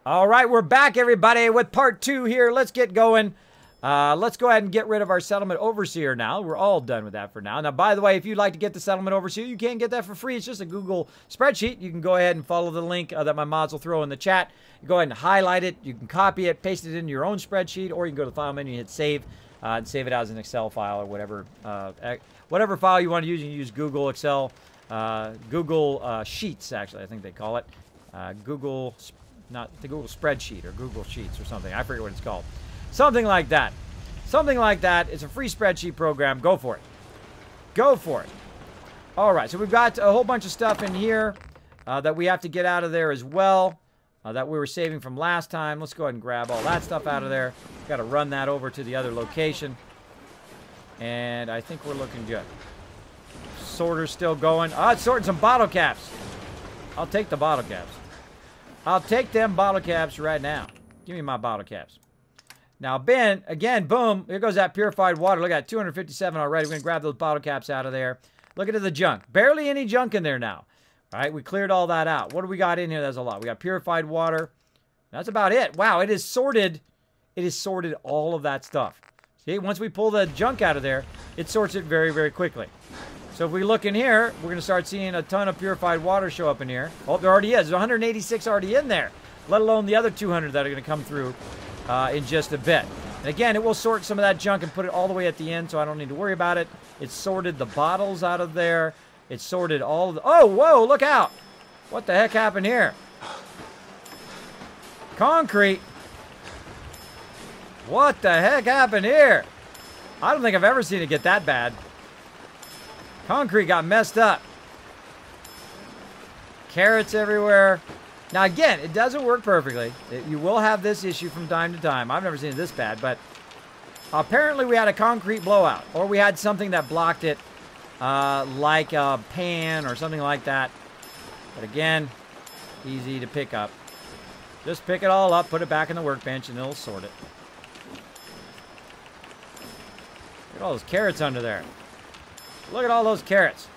All right, we're back, everybody, with part 2 here. Let's get going. Let's go ahead and get rid of our settlement overseer now. We're all done with that for now. Now, by the way, if you'd like to get the settlement overseer, you can get that for free. It's just a Google spreadsheet. You can go ahead and follow the link that my mods will throw in the chat. You go ahead and highlight it. You can copy it, paste it into your own spreadsheet, or you can go to the file menu and hit save and save it as an Excel file or whatever. Whatever file you want to use, you can use Google Excel, Google Sheets, actually, I think they call it. Not the Google spreadsheet or Google Sheets or something. I forget what it's called. Something like that. Something like that. It's a free spreadsheet program. Go for it. Go for it. All right. So we've got a whole bunch of stuff in here that we have to get out of there as well that we were saving from last time. Let's go ahead and grab all that stuff out of there. Got to run that over to the other location. And I think we're looking good. Sorter's still going. Oh, it's sorting some bottle caps. I'll take the bottle caps. I'll take them bottle caps right now. Give me my bottle caps. Now, Ben, again, boom. Here goes that purified water. Look at that, 257 already. We're going to grab those bottle caps out of there. Look at the junk. Barely any junk in there now. All right, we cleared all that out. What do we got in here? That's a lot. We got purified water. That's about it. Wow, it is sorted. It has sorted all of that stuff. See, once we pull the junk out of there, it sorts it very, very quickly. So if we look in here, we're going to start seeing a ton of purified water show up in here. Oh, there already is. There's 186 already in there, let alone the other 200 that are going to come through in just a bit. And again, it will sort some of that junk and put it all the way at the end, so I don't need to worry about it. It's sorted the bottles out of there. It's sorted all of the... Oh, whoa, look out. What the heck happened here? Concrete. What the heck happened here? I don't think I've ever seen it get that bad. Concrete got messed up. Carrots everywhere. Now, again, it doesn't work perfectly. You will have this issue from time to time. I've never seen it this bad, but apparently we had a concrete blowout, or we had something that blocked it, like a pan or something like that. But again, easy to pick up. Just pick it all up, put it back in the workbench, and it'll sort it. Look at all those carrots under there. Look at all those carrots.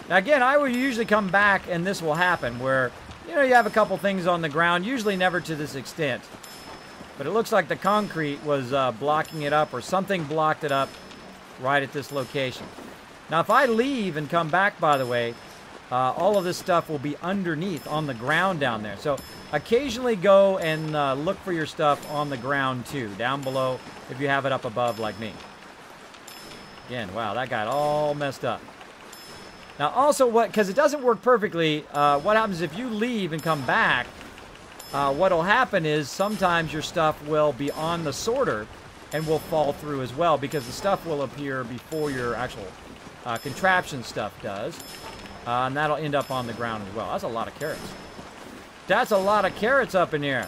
Now again, I will usually come back and this will happen where, you know, you have a couple things on the ground, usually never to this extent. But it looks like the concrete was blocking it up, or something blocked it up right at this location. Now if I leave and come back, by the way, all of this stuff will be underneath on the ground down there. So occasionally go and look for your stuff on the ground too, down below if you have it up above like me. Again, wow, that got all messed up. Now also, because it doesn't work perfectly, what happens if you leave and come back, what'll happen is sometimes your stuff will be on the sorter and will fall through as well, because the stuff will appear before your actual contraption stuff does. And that'll end up on the ground as well. That's a lot of carrots. That's a lot of carrots up in here.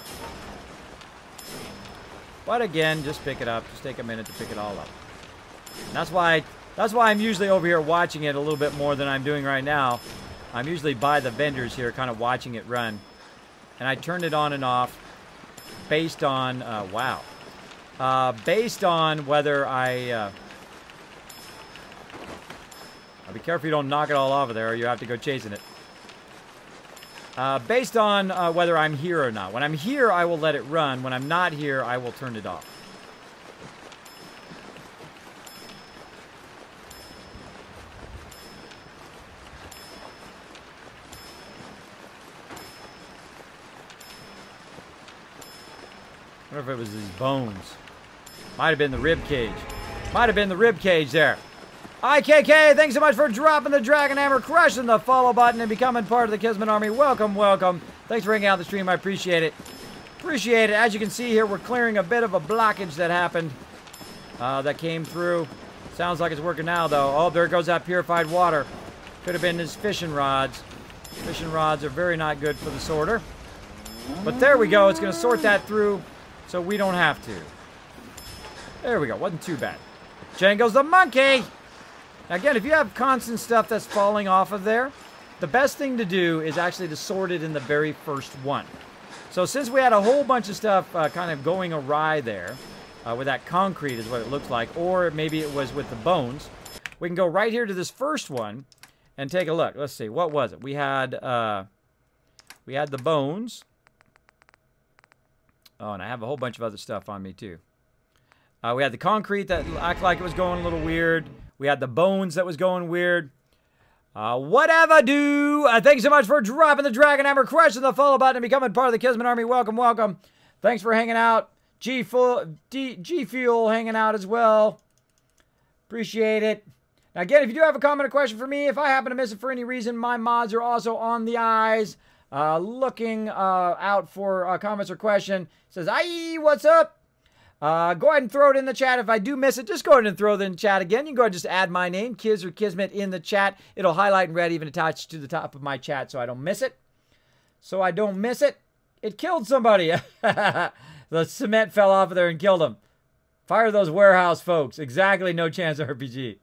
But again, just pick it up. Just take a minute to pick it all up. And that's why I'm usually over here watching it a little bit more than I'm doing right now. I'm usually by the vendors here, kind of watching it run. And I turn it on and off based on, based on whether I... be careful you don't knock it all off of there, or you have to go chasing it. Based on whether I'm here or not. When I'm here, I will let it run. When I'm not here, I will turn it off. I wonder if it was these bones. Might have been the rib cage. Might have been the rib cage there. IKK, thanks so much for dropping the Dragon Hammer, crushing the follow button, and becoming part of the Kismet Army. Welcome, welcome. Thanks for hanging out the stream. I appreciate it. Appreciate it. As you can see here, we're clearing a bit of a blockage that happened, that came through. Sounds like it's working now, though. Oh, there goes that purified water. Could have been his fishing rods. Fishing rods are very not good for the sorter. But there we go. It's going to sort that through, so we don't have to. There we go. Wasn't too bad. Django's the monkey! Now again, if you have constant stuff that's falling off of there, the best thing to do is actually to sort it in the very first one. So since we had a whole bunch of stuff kind of going awry there, with that concrete is what it looks like, or maybe it was with the bones, we can go right here to this first one, and take a look. Let's see. What was it? We had the bones. Oh, and I have a whole bunch of other stuff on me, too. We had the concrete that acted like it was going a little weird. We had the bones that was going weird. Whatever do. Thanks so much for dropping the Dragon Hammer, crushing the follow button, and becoming part of the Kismet Army. Welcome, welcome. Thanks for hanging out. G-Fuel hanging out as well. Appreciate it. Now, again, if you do have a comment or question for me, if I happen to miss it for any reason, my mods are also on the eyes, looking out for comments or question. Says, "Aye, what's up?" Go ahead and throw it in the chat. If I do miss it, just go ahead and throw it in the chat again. You can go ahead and just add my name, Kiz or Kismet, in the chat. It'll highlight in red, even attached to the top of my chat, so I don't miss it. So I don't miss it. It killed somebody. The cement fell off of there and killed him. Fire those warehouse folks. Exactly, no chance RPG.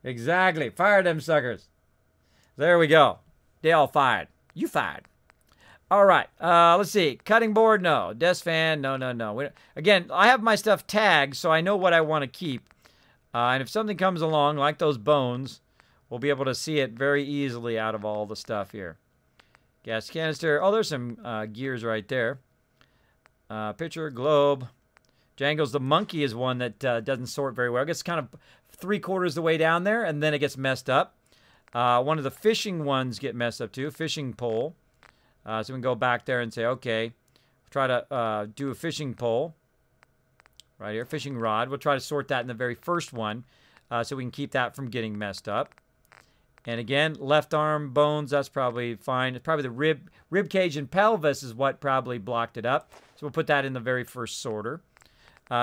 Exactly. Fire them suckers. There we go. They all fired. You fired. All right. Let's see. Cutting board, no. Desk fan, no. Again, I have my stuff tagged, so I know what I want to keep. And if something comes along, like those bones, we'll be able to see it very easily out of all the stuff here. Gas canister. Oh, there's some gears right there. Pitcher, globe. Jangles the monkey is one that doesn't sort very well. It gets kind of 3/4 the way down there, and then it gets messed up. One of the fishing ones get messed up too. Fishing pole. So we can go back there and say, okay, try to do a fishing pole. Right here, fishing rod. We'll try to sort that in the very first one so we can keep that from getting messed up. And again, left arm bones, that's probably fine. It's probably the rib cage and pelvis is what probably blocked it up. So we'll put that in the very first sorter.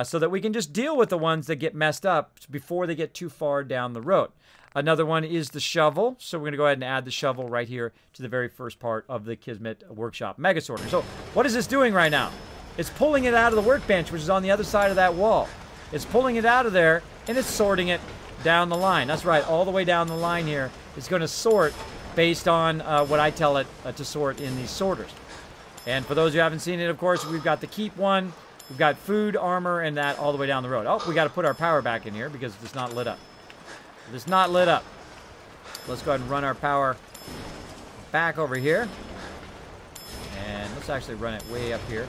So that we can just deal with the ones that get messed up before they get too far down the road. Another one is the shovel. So we're going to go ahead and add the shovel right here to the very first part of the Kismet Workshop Mega Sorter. So what is this doing right now? It's pulling it out of the workbench, which is on the other side of that wall. It's pulling it out of there, and it's sorting it down the line. That's right, all the way down the line here. It's going to sort based on what I tell it to sort in these sorters. And for those who haven't seen it, of course, we've got the keep one. We've got food, armor, and that all the way down the road. Oh, we got to put our power back in here because it's not lit up. It's not lit up. Let's go ahead and run our power back over here. And let's actually run it way up here.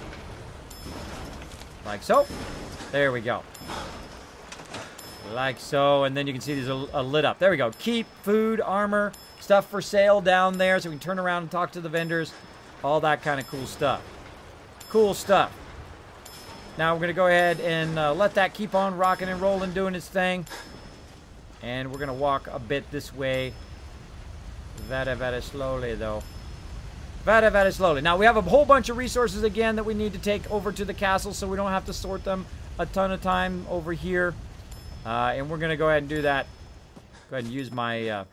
Like so. There we go. Like so. And then you can see these are lit up. There we go. Keep, food, armor, stuff for sale down there so we can turn around and talk to the vendors. All that kind of cool stuff. Cool stuff. Now we're going to go ahead and let that keep on rocking and rolling, doing its thing. And we're going to walk a bit this way. Very slowly, though. Very slowly. Now, we have a whole bunch of resources, again, that we need to take over to the castle, so we don't have to sort them a ton of time over here. And we're going to go ahead and do that. Go ahead and use my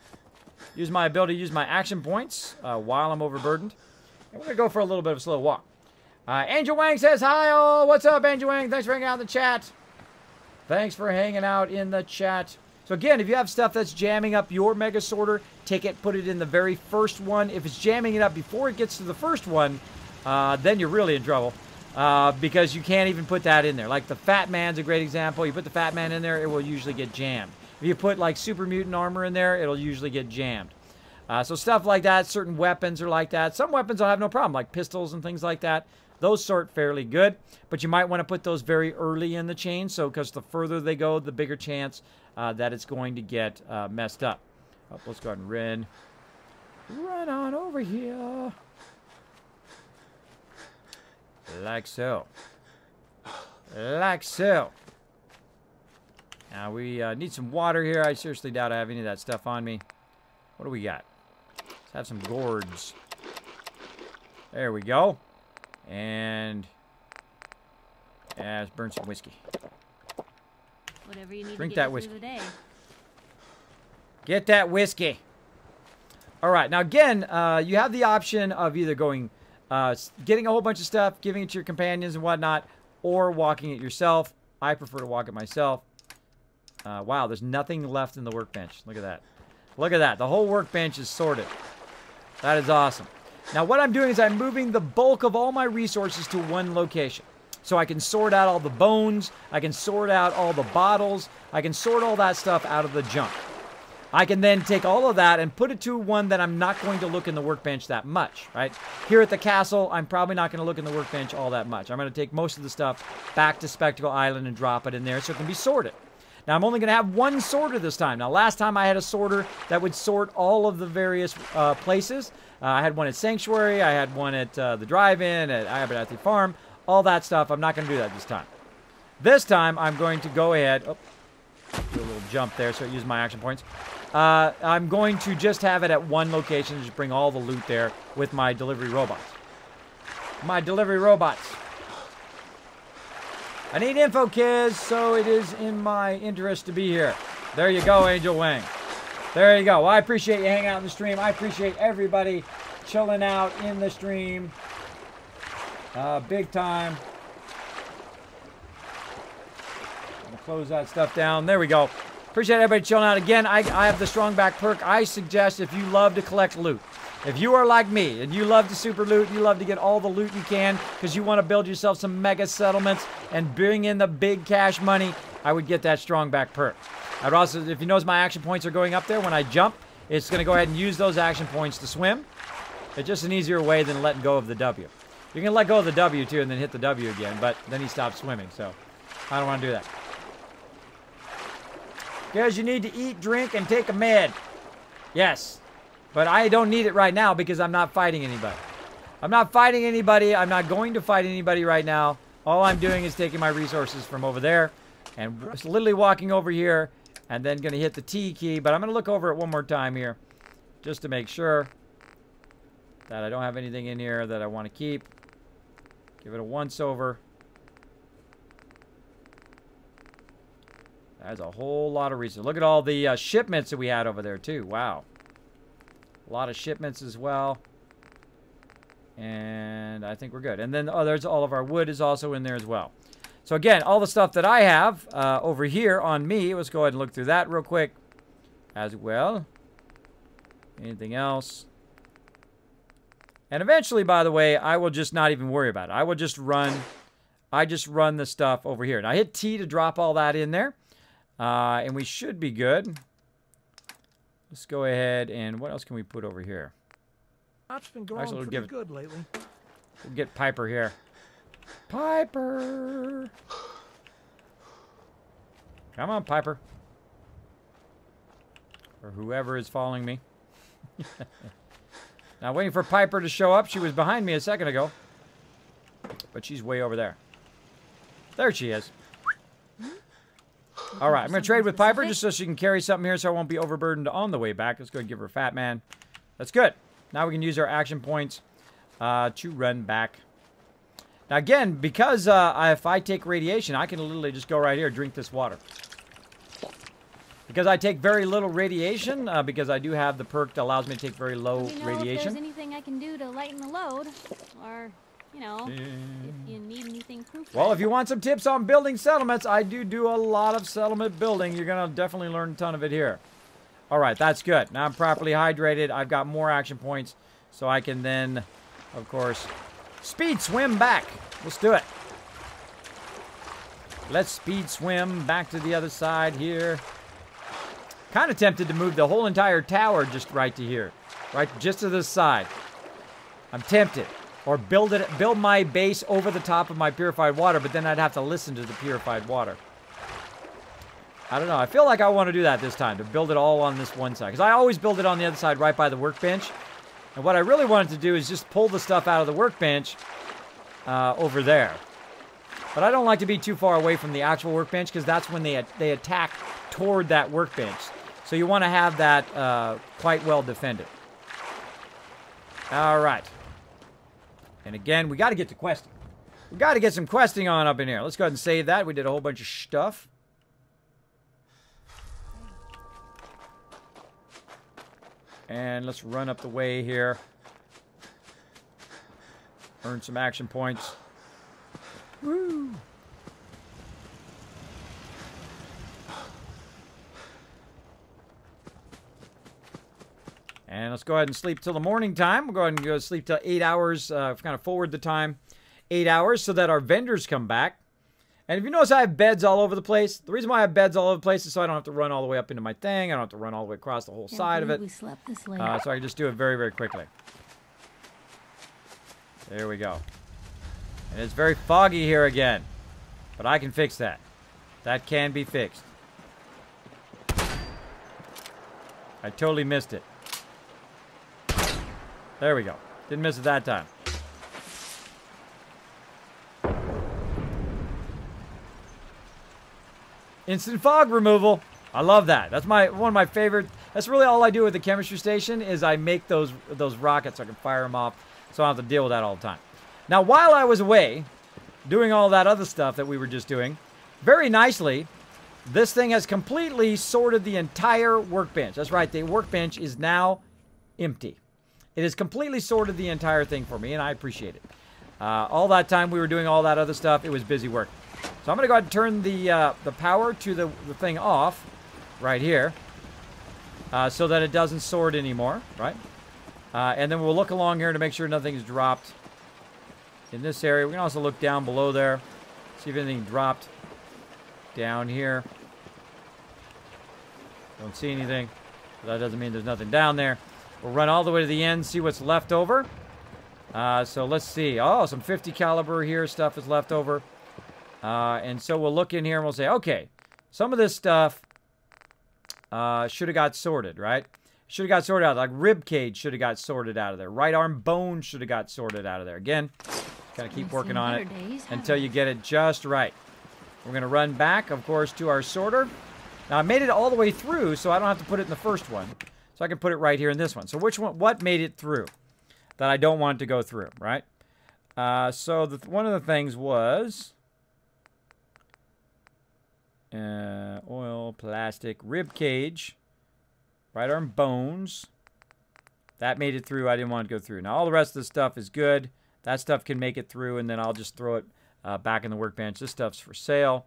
ability to use my action points while I'm overburdened. And we're going to go for a little bit of a slow walk. Angel Wang says, hi all. What's up, Angel Wang? Thanks for hanging out in the chat. Thanks for hanging out in the chat. So again, if you have stuff that's jamming up your Mega Sorter, take it, put it in the very first one. If it's jamming it up before it gets to the first one, then you're really in trouble. Because you can't even put that in there. Like the Fat Man's a great example. You put the Fat Man in there, it will usually get jammed. If you put like Super Mutant Armor in there, it'll usually get jammed. So stuff like that, certain weapons are like that. Some weapons will have no problem, like pistols and things like that. Those sort fairly good, but you might want to put those very early in the chain, so because the further they go, the bigger chance that it's going to get messed up. Oh, let's go ahead and run on over here. Like so. Like so. Now we need some water here. I seriously doubt I have any of that stuff on me. What do we got? Let's have some gourds. There we go. And let's burn some whiskey. Whatever you need Drink to get that through whiskey. the day. Get that whiskey. All right. Now, again, you have the option of either going, getting a whole bunch of stuff, giving it to your companions and whatnot, or walking it yourself. I prefer to walk it myself. Wow, there's nothing left in the workbench. Look at that. Look at that. The whole workbench is sorted. That is awesome. Now, what I'm doing is I'm moving the bulk of all my resources to one location. So I can sort out all the bones. I can sort out all the bottles. I can sort all that stuff out of the junk. I can then take all of that and put it to one that I'm not going to look in the workbench that much, right? Here at the castle, I'm probably not going to look in the workbench all that much. I'm going to take most of the stuff back to Spectacle Island and drop it in there so it can be sorted. Now, I'm only going to have one sorter this time. Now, last time I had a sorter that would sort all of the various places. I had one at Sanctuary. I had one at the drive-in, at Abernathy Farm, all that stuff. I'm not going to do that this time. This time, I'm going to go ahead. Oh, do a little jump there so I use my action points. I'm going to just have it at one location, just bring all the loot there with my delivery robots. My delivery robots. I need info, kids, so it is in my interest to be here. There you go, Angel Wing. There you go. Well, I appreciate you hanging out in the stream. I appreciate everybody chilling out in the stream. Big time. I'm going to close that stuff down. There we go. Appreciate everybody chilling out. Again, I have the strong back perk. I suggest if you love to collect loot, if you are like me and you love to super loot, you love to get all the loot you can because you want to build yourself some mega settlements and bring in the big cash money, I would get that strong back perk. I'd also, if you notice my action points are going up there, when I jump, it's going to go ahead and use those action points to swim. It's just an easier way than letting go of the W. You can let go of the W too and then hit the W again, but then he stops swimming, so I don't want to do that. Because you need to eat, drink, and take a med. Yes. But I don't need it right now because I'm not fighting anybody. I'm not fighting anybody. I'm not going to fight anybody right now. All I'm doing is taking my resources from over there and literally walking over here and then going to hit the T key. But I'm going to look over it one more time here just to make sure that I don't have anything in here that I want to keep. Give it a once over. That's a whole lot of resources. Look at all the shipments that we had over there too. Wow. A lot of shipments as well. And I think we're good. And then there's all of our wood is also in there as well. So again, all the stuff that I have over here on me. Let's go ahead and look through that real quick as well. Anything else? And eventually, by the way, I will just not even worry about it. I will just run. I just run the stuff over here. And I hit T to drop all that in there. And we should be good. Let's go ahead and what else can we put over here? That's been going pretty good lately. We'll get Piper here. Piper! Come on, Piper. Or whoever is following me. Now, waiting for Piper to show up. She was behind me a second ago. But she's way over there. There she is. All right, I'm going to trade with Piper just so she can carry something here so I won't be overburdened on the way back. Let's go and give her Fat Man. That's good. Now we can use our action points to run back. Now, again, because if I take radiation, I can literally just go right here and drink this water. Because I take very little radiation, because I do have the perk that allows me to take very low radiation. If there's anything I can do to lighten the load, or... you know, if you need anything proof. Well, if you want some tips on building settlements, I do a lot of settlement building. You're going to definitely learn a ton of it here. All right, that's good. Now I'm properly hydrated. I've got more action points, so I can then, of course, speed swim back. Let's do it. Let's speed swim back to the other side here. Kind of tempted to move the whole entire tower just right to here. Right, just to this side. I'm tempted. Or build my base over the top of my purified water, but then I'd have to listen to the purified water. I don't know. I feel like I want to do that this time, to build it all on this one side. Because I always build it on the other side right by the workbench. And what I really wanted to do is just pull the stuff out of the workbench over there. But I don't like to be too far away from the actual workbench because that's when they attack toward that workbench. So you want to have that quite well defended. All right. And again, we got to get to questing. We got to get some questing on up in here. Let's go ahead and save that. We did a whole bunch of stuff. And let's run up the way here. Earn some action points. Woo! And let's go ahead and sleep till the morning time. We'll go ahead and go sleep till 8 hours. Kind of forward the time 8 hours so that our vendors come back. And if you notice I have beds all over the place, the reason why I have beds all over the place is so I don't have to run all the way up into my thing. I don't have to run all the way across the whole side of it. We slept this late. So I can just do it very, very quickly. There we go. And it's very foggy here again. But I can fix that. That can be fixed. I totally missed it. There we go. Didn't miss it that time. Instant fog removal. I love that. That's one of my favorite. That's really all I do with the chemistry station is I make those rockets so I can fire them off, so I don't have to deal with that all the time. Now, while I was away doing all that other stuff that we were just doing, very nicely, this thing has completely sorted the entire workbench. That's right. The workbench is now empty. It has completely sorted the entire thing for me, and I appreciate it. All that time we were doing all that other stuff, it was busy work. So I'm going to go ahead and turn the power to the thing off right here so that it doesn't sort anymore, right? And then we'll look along here to make sure nothing's dropped in this area. We can also look down below there, see if anything dropped down here. Don't see anything. But that doesn't mean there's nothing down there. We'll run all the way to the end, see what's left over. So let's see. Oh, some 50 caliber here stuff is left over. And so we'll look in here and we'll say, okay, some of this stuff should have got sorted, right? Should have got sorted out. Like rib cage should have got sorted out of there. Right arm bone should have got sorted out of there. Again, gotta keep working on it until you get it just right. We're going to run back, of course, to our sorter. Now, I made it all the way through, so I don't have to put it in the first one. So I can put it right here in this one. So which one? What made it through that I don't want it to go through, right? So one of the things was oil, plastic, rib cage, right arm bones. That made it through. I didn't want it to go through. Now, all the rest of the stuff is good. That stuff can make it through, and then I'll just throw it back in the workbench. This stuff's for sale.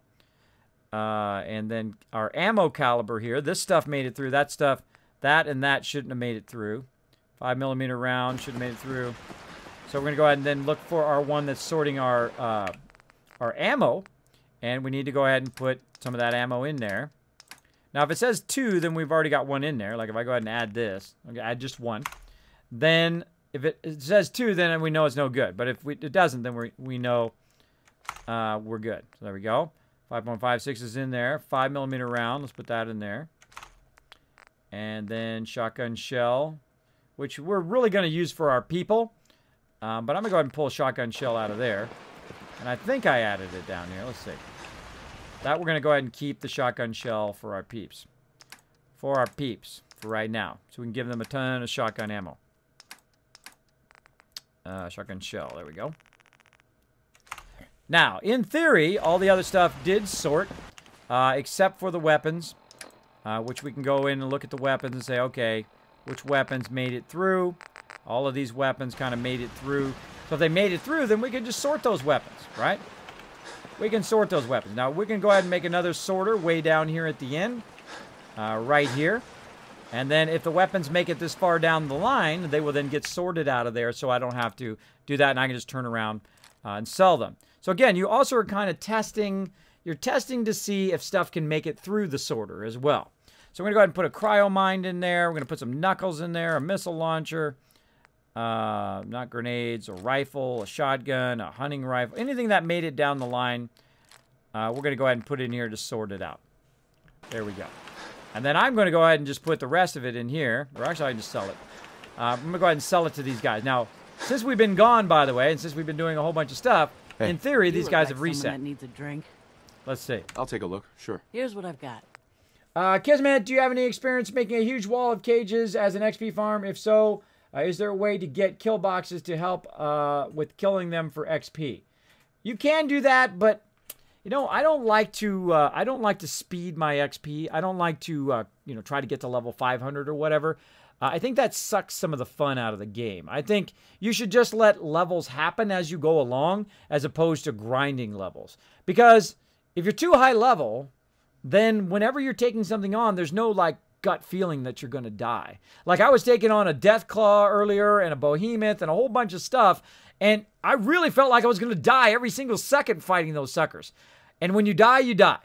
And then our ammo caliber here. This stuff made it through. That stuff, that and that shouldn't have made it through. 5mm round should have made it through. So we're going to go ahead and then look for our one that's sorting our ammo. And we need to go ahead and put some of that ammo in there. Now, if it says 2, then we've already got 1 in there. Like if I go ahead and add this, I'm going to add just 1. Then if it says 2, then we know it's no good. But if it doesn't, then we know we're good. So there we go. 5.56 is in there. 5mm round. Let's put that in there. And then shotgun shell, which we're really going to use for our people. But I'm going to go ahead and pull a shotgun shell out of there. And I think I added it down here. Let's see. That we're going to go ahead and keep the shotgun shell for our peeps. For our peeps. For right now. So we can give them a ton of shotgun ammo. Shotgun shell. There we go. Now, in theory, all the other stuff did sort. Except for the weapons. Which we can go in and look at the weapons and say, okay, which weapons made it through? All of these weapons kind of made it through. So if they made it through, then we can just sort those weapons, right? We can sort those weapons. Now, we can go ahead and make another sorter way down here at the end. Right here. And then if the weapons make it this far down the line, they will then get sorted out of there so I don't have to do that and I can just turn around and sell them. So again, you also are kind of testing, you're testing to see if stuff can make it through the sorter as well. So we're going to go ahead and put a cryo mine in there. We're going to put some knuckles in there, a missile launcher, not grenades, a rifle, a shotgun, a hunting rifle, anything that made it down the line, we're going to go ahead and put in here to sort it out. There we go. And then I'm going to go ahead and just put the rest of it in here. Or actually, I can just sell it. I'm going to go ahead and sell it to these guys. Now, since we've been gone, by the way, and since we've been doing a whole bunch of stuff, in theory, these guys have reset. That needs a drink. Let's see. I'll take a look, sure. Here's what I've got. Kismet, do you have any experience making a huge wall of cages as an XP farm? If so, is there a way to get kill boxes to help with killing them for XP? You can do that, but you know, I don't like to speed my XP. I don't like to you know, try to get to level 500 or whatever. I think that sucks some of the fun out of the game. I think you should just let levels happen as you go along as opposed to grinding levels. Because if you're too high level, then whenever you're taking something on, there's no like gut feeling that you're going to die. Like I was taking on a Deathclaw earlier and a Behemoth and a whole bunch of stuff, and I really felt like I was going to die every single second fighting those suckers. And when you die, you die.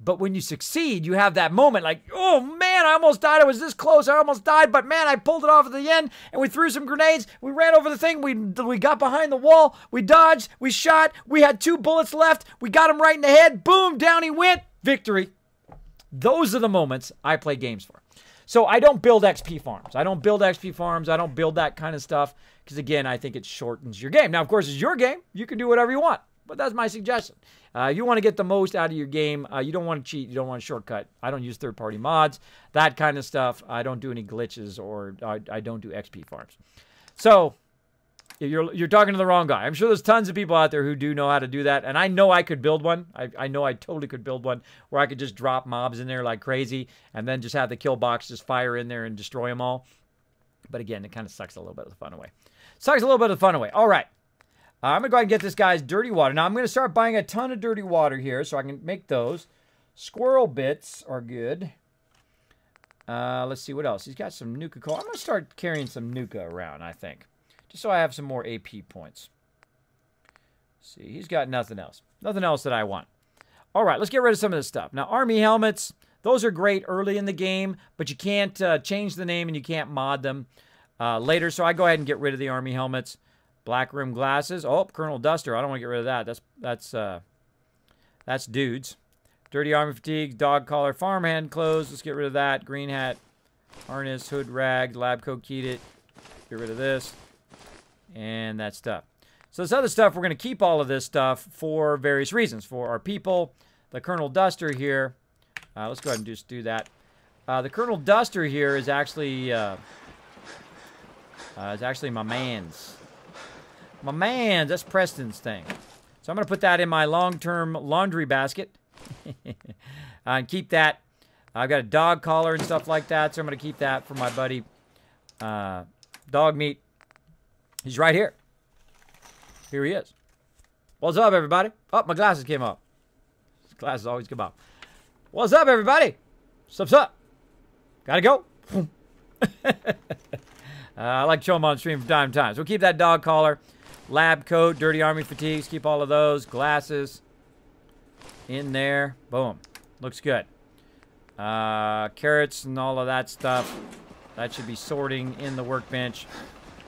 But when you succeed, you have that moment like, oh man, I almost died. I was this close. I almost died. But man, I pulled it off at the end and we threw some grenades. We ran over the thing. We got behind the wall. We dodged. We shot. We had 2 bullets left. We got him right in the head. Boom, down he went. Victory. Those are the moments I play games for. So I don't build XP farms. I don't build XP farms. I don't build that kind of stuff because, again, I think it shortens your game. Now, of course, it's your game. You can do whatever you want. But that's my suggestion. You want to get the most out of your game. You don't want to cheat. You don't want to shortcut. I don't use third-party mods, that kind of stuff. I don't do any glitches, or I don't do XP farms. So you're talking to the wrong guy. I'm sure there's tons of people out there who do know how to do that, and I know I could build one. I know I totally could build one where I could just drop mobs in there like crazy and then just have the kill box just fire in there and destroy them all. But again, it kind of sucks a little bit of the fun away. Sucks a little bit of the fun away. All right. I'm going to go ahead and get this guy's dirty water. Now, I'm going to start buying a ton of dirty water here so I can make those. Squirrel bits are good. Let's see what else. He's got some Nuka Cola. I'm going to start carrying some Nuka around, I think. Just so I have some more AP points. Let's see, he's got nothing else. Nothing else that I want. All right, let's get rid of some of this stuff. Now, army helmets, those are great early in the game, but you can't change the name and you can't mod them later. So I go ahead and get rid of the army helmets. Black rim glasses. Oh, Colonel Duster. I don't want to get rid of that. That's dudes. Dirty army fatigue, dog collar, farmhand clothes. Let's get rid of that. Green hat, harness, hood rag, lab coat keyed it. Get rid of this. And that stuff. So this other stuff, we're going to keep all of this stuff for various reasons. For our people, the Colonel Duster here. Let's go ahead and just do that. The Colonel Duster here is actually my man's. My man, that's Preston's thing. So I'm going to put that in my long-term laundry basket. And keep that. I've got a dog collar and stuff like that, so I'm going to keep that for my buddy Dog Meat. He's right here. Here he is. What's up, everybody? Oh, my glasses came off. Glasses always come off. What's up, everybody? What's up? Gotta go. I like to show them on stream from time to time. So we'll keep that dog collar. Lab coat, dirty army fatigues, keep all of those. Glasses in there. Boom. Looks good. Carrots and all of that stuff. That should be sorting in the workbench.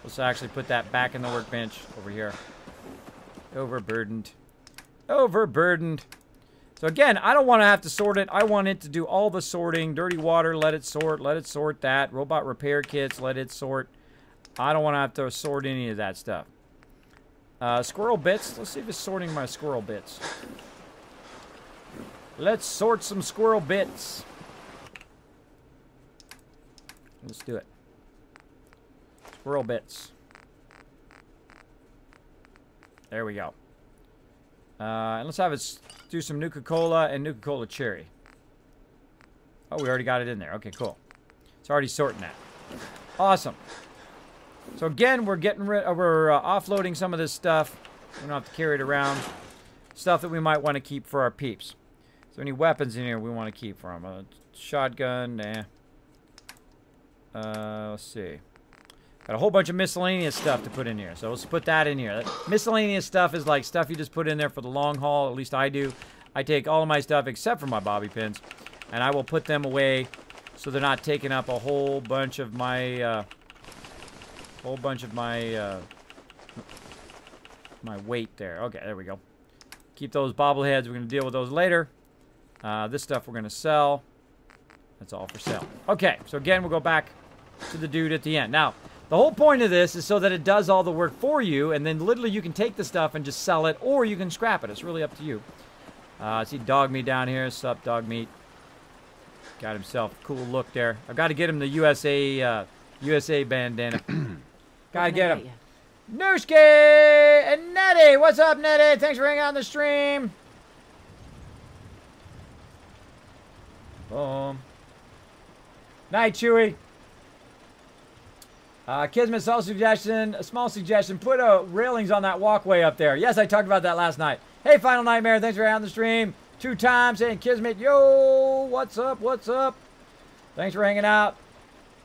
Let's actually put that back in the workbench over here. Overburdened. Overburdened. So again, I don't want to have to sort it. I want it to do all the sorting. Dirty water, let it sort. Let it sort that. Robot repair kits, let it sort. I don't want to have to sort any of that stuff. Squirrel bits. Let's see if it's sorting my squirrel bits. Let's sort some squirrel bits. Let's do it. Squirrel bits. There we go. And let's have it do some Nuka-Cola and Nuka-Cola Cherry. Oh, we already got it in there. Okay, cool. It's already sorting that. Awesome. So again, we're getting rid. We're offloading some of this stuff. We don't have to carry it around. Stuff that we might want to keep for our peeps. Is there any weapons in here we want to keep for them? A shotgun, nah. Let's see. Got a whole bunch of miscellaneous stuff to put in here. So let's put that in here. That miscellaneous stuff is like stuff you just put in there for the long haul. At least I do. I take all of my stuff except for my bobby pins. And I will put them away so they're not taking up a whole bunch of my... my weight there. Okay, there we go. Keep those bobbleheads. We're going to deal with those later. This stuff we're going to sell. That's all for sale. Okay, so again, we'll go back to the dude at the end. Now, the whole point of this is so that it does all the work for you, and then literally you can take the stuff and just sell it, or you can scrap it. It's really up to you. See Dog Meat down here. Sup, Dog Meat. Got himself a cool look there. I've got to get him the USA bandana. Gotta get him. Nooshki and Nettie. What's up, Nettie? Thanks for hanging out on the stream. Boom. Night, Chewy. Kismet, a small suggestion. Put railings on that walkway up there. Yes, I talked about that last night. Hey, Final Nightmare. Thanks for hanging out on the stream 2 times. Saying Kismet, yo, what's up? What's up? Thanks for hanging out.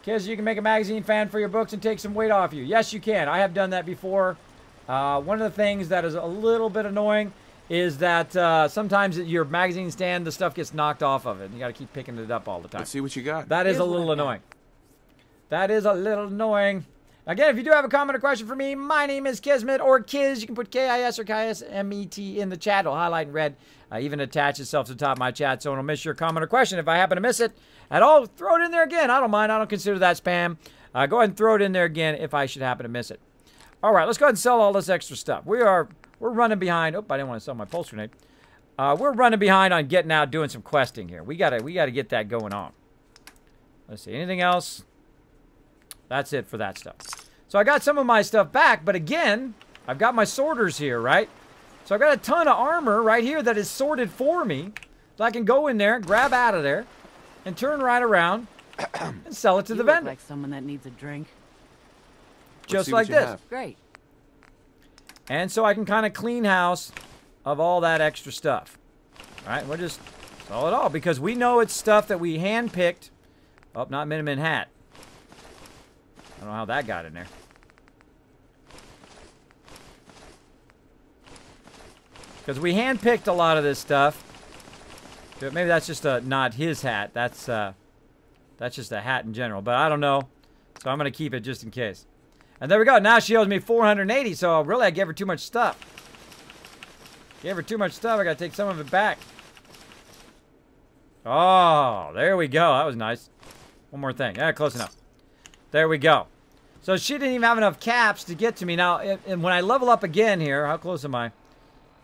Kids, you can make a magazine fan for your books and take some weight off you. Yes, you can. I have done that before. One of the things that is a little bit annoying is that sometimes at your magazine stand, the stuff gets knocked off of it. You got to keep picking it up all the time. Let's see what you got. That is a little annoying. That is a little annoying. Again, if you do have a comment or question for me, my name is Kismet, or Kiz. You can put K-I-S or K-I-S-M-E-T in the chat. It'll highlight in red. Even attach itself to the top of my chat so I don't miss your comment or question. If I happen to miss it at all, throw it in there again. I don't mind. I don't consider that spam. Go ahead and throw it in there again if I should happen to miss it. All right, let's go ahead and sell all this extra stuff. We're running behind. Oh, I didn't want to sell my pulse grenade. We're running behind on getting out, doing some questing here. We gotta get that going on. Let's see. Anything else? That's it for that stuff. So I got some of my stuff back, but again, I've got my sorters here, right? So I've got a ton of armor right here that is sorted for me. So I can go in there, grab out of there, and turn right around and sell it to the vendor. Like someone that needs a drink. Just like this. Great. And so I can kind of clean house of all that extra stuff. All right, we'll just sell it all because we know it's stuff that we handpicked. Oh, not Miniman hat. I don't know how that got in there. Because we handpicked a lot of this stuff. Maybe that's just not his hat. That's just a hat in general. But I don't know. So I'm going to keep it just in case. And there we go. Now she owes me 480. So really, I gave her too much stuff. Gave her too much stuff. I got to take some of it back. Oh, there we go. That was nice. One more thing. Yeah, close enough. There we go. So she didn't even have enough caps to get to me. Now, and when I level up again here, how close am I?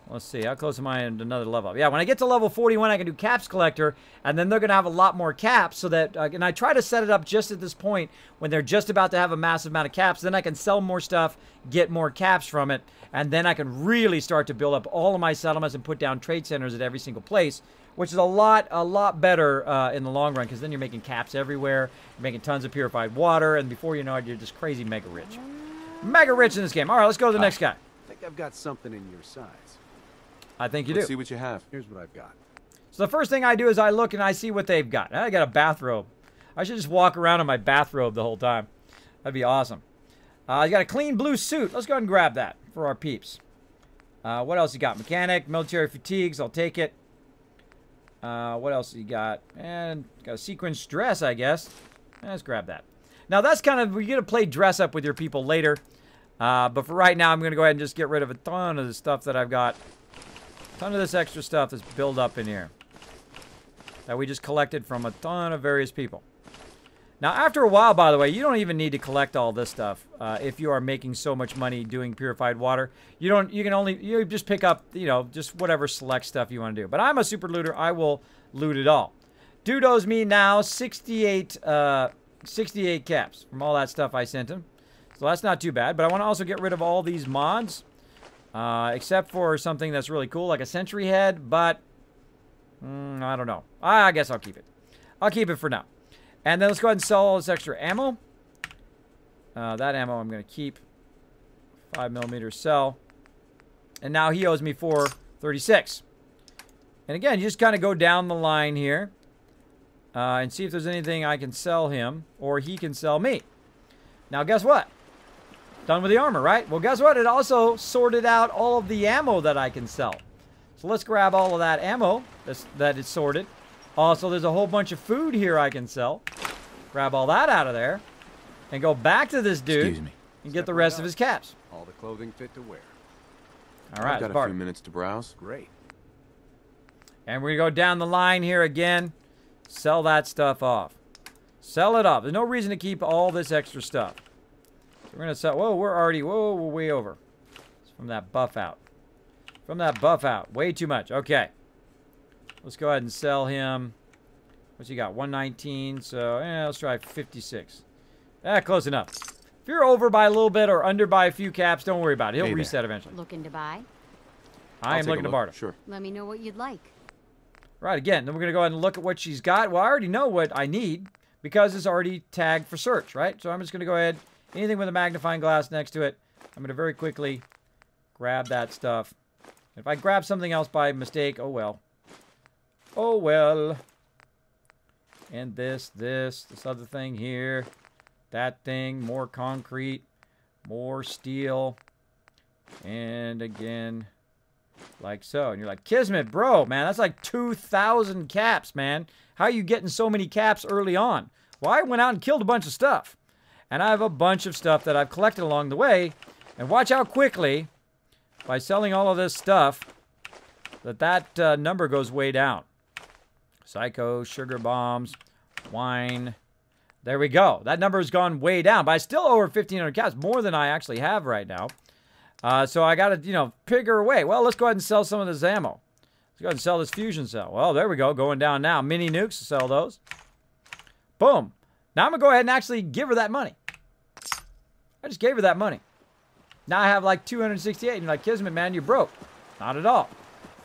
Let's see. How close am I in another level up? Yeah, when I get to level 41, I can do caps collector, and then they're going to have a lot more caps so that, and I try to set it up just at this point when they're just about to have a massive amount of caps. Then I can sell more stuff, get more caps from it, and then I can really start to build up all of my settlements and put down trade centers at every single place, which is a lot better in the long run because then you're making caps everywhere, you're making tons of purified water, and before you know it, you're just crazy mega rich. Mega rich in this game. All right, let's go to the next guy. I think I've got something in your size. I think you Let's do. see what you have. Here's what I've got. So the first thing I do is I look and I see what they've got. I got a bathrobe. I should just walk around in my bathrobe the whole time. That'd be awesome. You got a clean blue suit. Let's go ahead and grab that for our peeps. What else you got? Mechanic, military fatigues. I'll take it. What else you got? And got a sequence dress, I guess. Let's grab that. Now that's kind of, we're going to play dress up with your people later. But for right now, I'm going to go ahead and just get rid of a ton of the stuff that I've got. A ton of this extra stuff that's built up in here. That we just collected from a ton of various people. Now, after a while, by the way, you don't even need to collect all this stuff if you are making so much money doing purified water. You just pick up, just whatever select stuff you want to do. But I'm a super looter. I will loot it all. Dude owes me now 68 caps from all that stuff I sent him. So that's not too bad. But I want to also get rid of all these mods. Except for something that's really cool, like a sentry head. But, I don't know. I guess I'll keep it. I'll keep it for now. And then let's go ahead and sell all this extra ammo. That ammo I'm going to keep. 5mm sell. And now he owes me 436. And again, you just kind of go down the line here. And see if there's anything I can sell him. Or he can sell me. Now guess what? Done with the armor, right? Well, guess what? It also sorted out all of the ammo that I can sell. So let's grab all of that ammo that is sorted. Also, there's a whole bunch of food here I can sell. Grab all that out of there. And go back to this dude. And get the rest of his caps. All the clothing fit to wear. All right, I've got a few minutes to browse. Great. And we're going to go down the line here again. Sell that stuff off. Sell it off. There's no reason to keep all this extra stuff. We're going to sell. Whoa, we're way over. It's from that buff out. From that buff out. Way too much. Okay. Let's go ahead and sell him. What's he got? 119. So, let's try 56. Close enough. If you're over by a little bit or under by a few caps, don't worry about it. He'll reset eventually. Looking to buy? I am looking to barter. Sure. Let me know what you'd like. Right, again, then we're going to go ahead and look at what she's got. Well, I already know what I need because it's already tagged for search, right? So I'm just going to go ahead. Anything with a magnifying glass next to it, I'm going to very quickly grab that stuff. If I grab something else by mistake, oh well. Oh well. And this other thing here. That thing, more concrete, more steel. And again, Like so. And you're like, Kismet, bro, man, that's like 2,000 caps, man. How are you getting so many caps early on? Well, I went out and killed a bunch of stuff. And I have a bunch of stuff that I've collected along the way. And watch how quickly, by selling all of this stuff, that number goes way down. Psycho, sugar bombs, wine. There we go. That number has gone way down. But I still owe her 1,500 caps, more than I actually have right now. So I got to, you know, figure away. Well, let's go ahead and sell some of this ammo. Let's go ahead and sell this fusion cell. Well, there we go. Going down now. Mini nukes. Sell those. Boom. Now I'm going to go ahead and actually give her that money. I just gave her that money. Now I have like 268. And you're like, Kismet, man, you're broke. Not at all.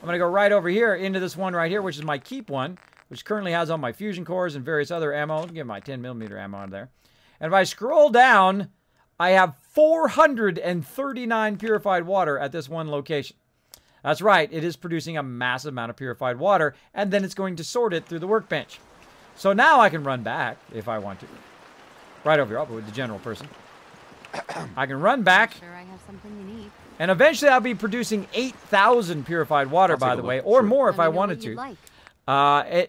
I'm going to go right over here into this one right here, which is my keep one, which currently has all my fusion cores and various other ammo. I'll give my 10mm ammo on there. And if I scroll down, I have 439 purified water at this one location. That's right. It is producing a massive amount of purified water, and then it's going to sort it through the workbench. So now I can run back if I want to. Right over here. I'll put with the general person. I can run back. Sure, I have something you need. And eventually I'll be producing 8,000 purified water, by the way, or more if I wanted to.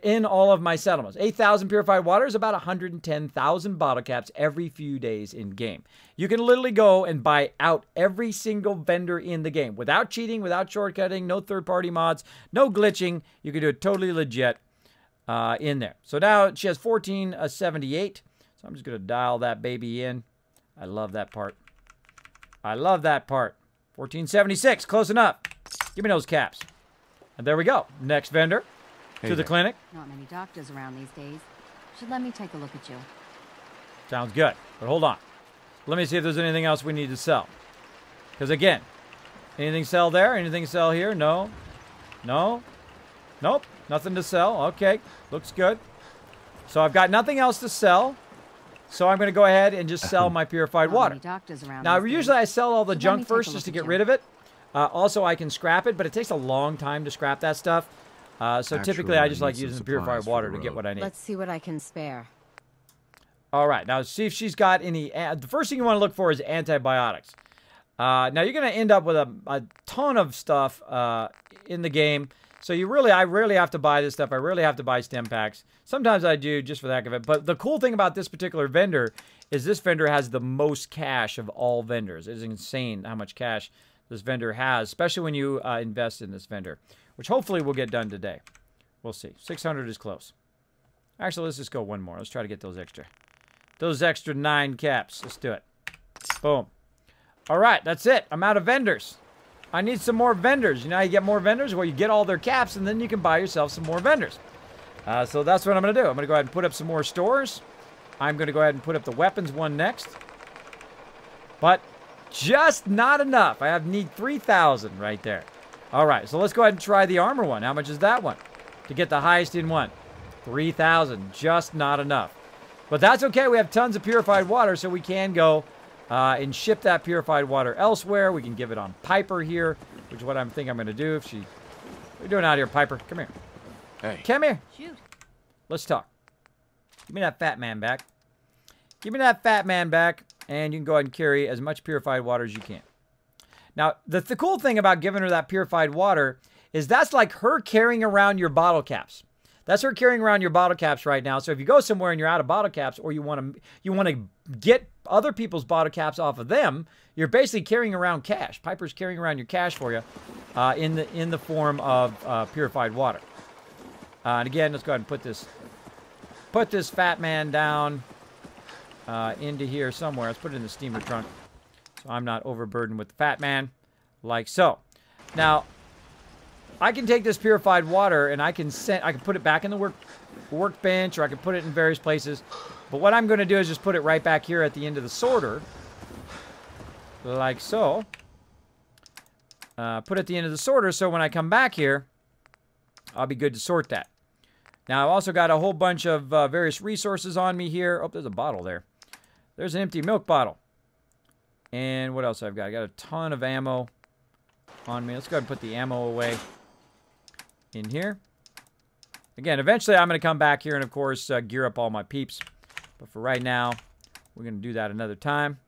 In all of my settlements. 8,000 purified water is about 110,000 bottle caps every few days in game. You can literally go and buy out every single vendor in the game without cheating, without shortcutting, no third-party mods, no glitching. You can do it totally legit in there. So now she has 1478. So I'm just going to dial that baby in. I love that part. I love that part. 1476, close enough. Give me those caps. And there we go. Next vendor. To the clinic. Not many doctors around these days. Should let me take a look at you. Sounds good. But hold on. Let me see if there's anything else we need to sell. Because again, anything sell there? Anything sell here? No. No. Nope. Nothing to sell. Okay. Looks good. So I've got nothing else to sell. So I'm going to go ahead and just sell my purified water. Now, usually I sell all the junk first just to get rid of it. Also, I can scrap it, but it takes a long time to scrap that stuff. So typically, I just like using the purified water to get what I need. Let's see what I can spare. All right, now see if she's got any. The first thing you want to look for is antibiotics. Now you're going to end up with a ton of stuff in the game. So I rarely have to buy this stuff. I rarely have to buy stem packs. Sometimes I do just for the heck of it. But the cool thing about this particular vendor is this vendor has the most cash of all vendors. It is insane how much cash this vendor has, especially when you invest in this vendor, which hopefully will get done today. We'll see. 600 is close. Actually, let's just go one more. Let's try to get those extra 9 caps. Let's do it. Boom. All right, that's it. I'm out of vendors. I need some more vendors. You know how you get more vendors? Well, you get all their caps, and then you can buy yourself some more vendors. So that's what I'm going to do. I'm going to go ahead and put up some more stores. I'm going to go ahead and put up the weapons one next. But just not enough. I need 3,000 right there. All right, so let's go ahead and try the armor one. How much is that one? To get the highest in one. 3,000. Just not enough. But that's okay. We have tons of purified water, so we can go and ship that purified water elsewhere. We can give it on Piper here, which is what I think I'm going to do. What are you doing out here, Piper? Come here. Hey. Come here. Shoot. Let's talk. Give me that fat man back. Give me that fat man back, and you can go ahead and carry as much purified water as you can. Now, the cool thing about giving her that purified water is that's like her carrying around your bottle caps. That's her carrying around your bottle caps right now. So if you go somewhere and you're out of bottle caps, or you want to get other people's bottle caps off of them, you're basically carrying around cash. Piper's carrying around your cash for you in the form of purified water. And again, let's go ahead and put this fat man down into here somewhere. Let's put it in the steamer trunk, so I'm not overburdened with the fat man, like so. Now, I can take this purified water and I can put it back in the workbench, or I can put it in various places. But what I'm going to do is just put it right back here at the end of the sorter, like so. Put it at the end of the sorter, so when I come back here, I'll be good to sort that. Now, I've also got a whole bunch of various resources on me here. Oh, there's a bottle there. There's an empty milk bottle. And what else I've got? I got a ton of ammo on me. Let's go ahead and put the ammo away in here. Again, eventually I'm going to come back here and, of course, gear up all my peeps. But for right now, we're going to do that another time.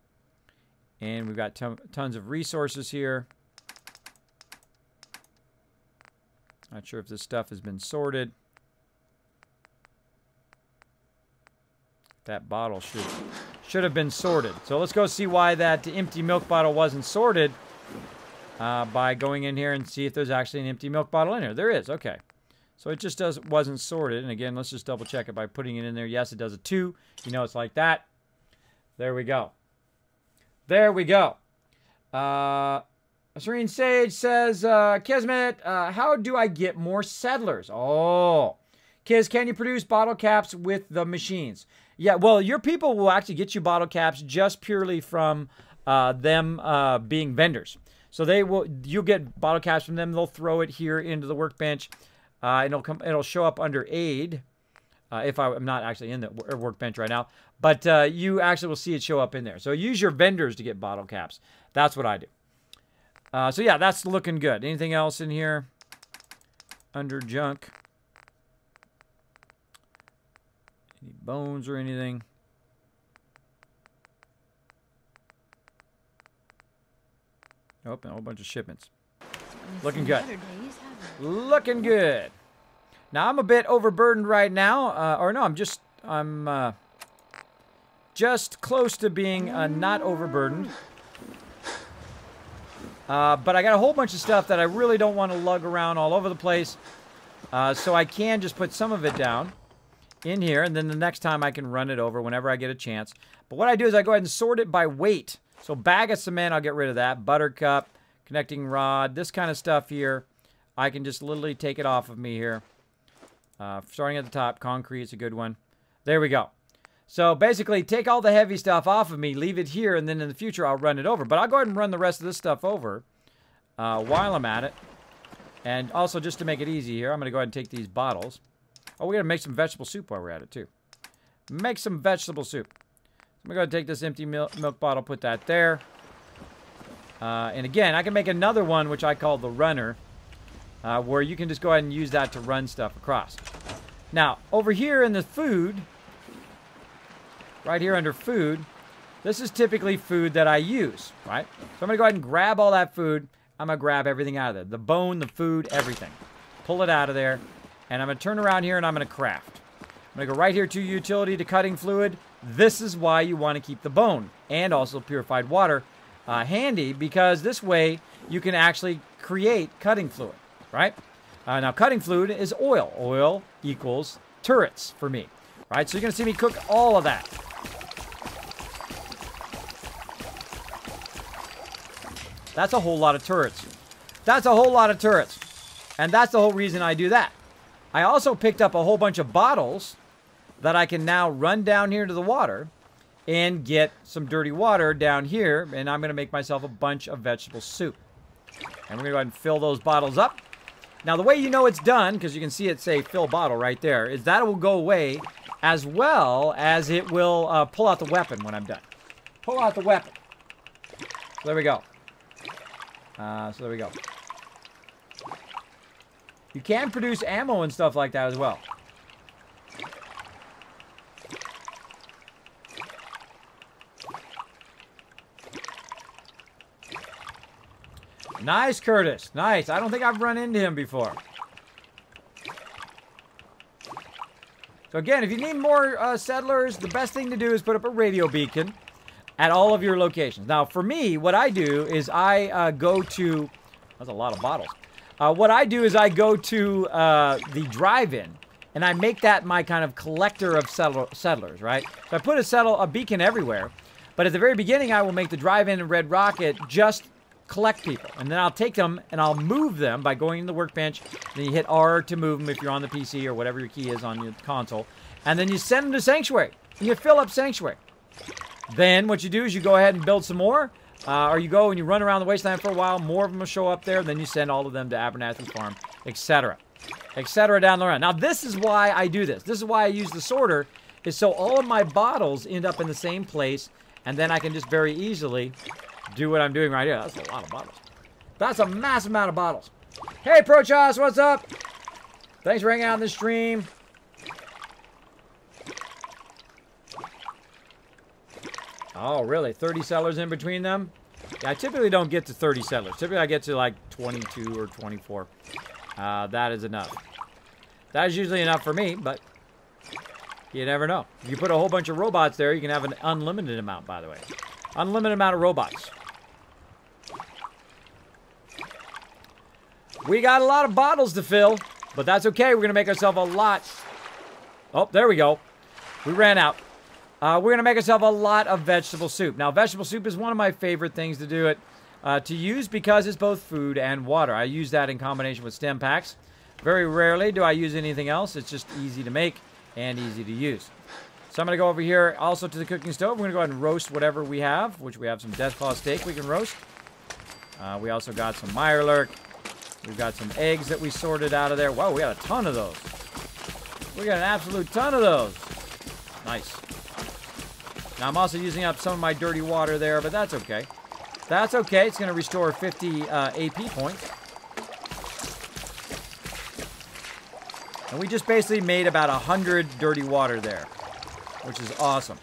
And we've got tons of resources here. Not sure if this stuff has been sorted. That bottle should have been sorted. So let's go see why that empty milk bottle wasn't sorted by going in here and see if there's actually an empty milk bottle in here. There is. Okay. So it just wasn't sorted. And again, let's just double check it by putting it in there. Yes, it does a 2. You know it's like that. There we go. There we go. Serene Sage says, Kismet, how do I get more settlers? Oh. Kiz, can you produce bottle caps with the machines? Yeah, well, your people will actually get you bottle caps just purely from them being vendors. So you'll get bottle caps from them. They'll throw it here into the workbench. And it'll show up under aid. If I'm not actually in the workbench right now. But you actually will see it show up in there. So use your vendors to get bottle caps. That's what I do. So yeah, that's looking good. Anything else in here? Under junk? Any bones or anything? Oh, a whole bunch of shipments. Looking good. Looking good. Now I'm a bit overburdened right now, or no, I'm just close to being not overburdened. But I got a whole bunch of stuff that I really don't want to lug around all over the place, so I can just put some of it down in here, and then the next time I can run it over whenever I get a chance. But what I do is I go ahead and sort it by weight. So bag of cement, I'll get rid of that. Buttercup, connecting rod, this kind of stuff here, I can just literally take it off of me here. Starting at the top, concrete is a good one. There we go. So basically, take all the heavy stuff off of me, leave it here, and then in the future I'll run it over. But I'll go ahead and run the rest of this stuff over while I'm at it. And also, just to make it easy here, I'm going to go ahead and take these bottles. Oh, we're going to make some vegetable soup while we're at it, too. Make some vegetable soup. I'm going to go ahead and take this empty milk bottle, put that there. And again, I can make another one, which I call the runner, where you can just go ahead and use that to run stuff across. Now, over here in the food, right here under food, this is typically food that I use, right? So I'm going to go ahead and grab all that food. I'm going to grab everything out of there. The bone, the food, everything. Pull it out of there. And I'm going to turn around here and I'm going to craft. I'm going to go right here to utility to cutting fluid. This is why you want to keep the bone and also purified water handy, because this way you can actually create cutting fluid, right? Now, cutting fluid is oil. Oil equals turrets for me, right? So you're going to see me cook all of that. That's a whole lot of turrets. That's a whole lot of turrets. And that's the whole reason I do that. I also picked up a whole bunch of bottles that I can now run down here to the water and get some dirty water down here, and I'm going to make myself a bunch of vegetable soup. And we're going to go ahead and fill those bottles up. Now, the way you know it's done, because you can see it say fill bottle right there, is that it will go away as well as it will pull out the weapon when I'm done. Pull out the weapon. So there we go. So there we go. You can produce ammo and stuff like that as well. Nice, Curtis. Nice. I don't think I've run into him before. So again, if you need more settlers, the best thing to do is put up a radio beacon at all of your locations. Now, for me, what I do is I go to... That's a lot of bottles. What I do is I go to the drive-in, and I make that my kind of collector of settlers, right? So I put a beacon everywhere, but at the very beginning, I will make the drive-in and Red Rocket just collect people, and then I'll take them and I'll move them by going in the workbench. Then you hit R to move them if you're on the PC or whatever your key is on your console, and then you send them to Sanctuary, and you fill up Sanctuary. Then what you do is you go ahead and build some more. Or you go and you run around the wasteland for a while, more of them will show up there, then you send all of them to Abernathy Farm, etc. Etc. down the road. Now, this is why I do this. This is why I use the sorter, is so all of my bottles end up in the same place, and then I can just very easily do what I'm doing right here. That's a lot of bottles. That's a massive amount of bottles. Hey, Prochas, what's up? Thanks for hanging out on the stream. Oh, really? 30 settlers in between them? Yeah, I typically don't get to 30 settlers. Typically, I get to like 22 or 24. That is enough. That is usually enough for me, but you never know. If you put a whole bunch of robots there, you can have an unlimited amount, by the way. Unlimited amount of robots. We got a lot of bottles to fill, but that's okay. We're going to make ourselves a lot. Oh, there we go. We ran out. We're going to make ourselves a lot of vegetable soup. Now, vegetable soup is one of my favorite things to do to use because it's both food and water. I use that in combination with stem packs. Very rarely do I use anything else. It's just easy to make and easy to use. So I'm going to go over here also to the cooking stove. We're going to go ahead and roast whatever we have, which we have some Deathclaw steak we can roast. We also got some Mirelurk. We've got some eggs that we sorted out of there. Wow, we got a ton of those. We got an absolute ton of those. Nice. Now, I'm also using up some of my dirty water there, but that's okay. That's okay. It's going to restore 50 AP points. And we just basically made about 100 dirty water there, which is awesome.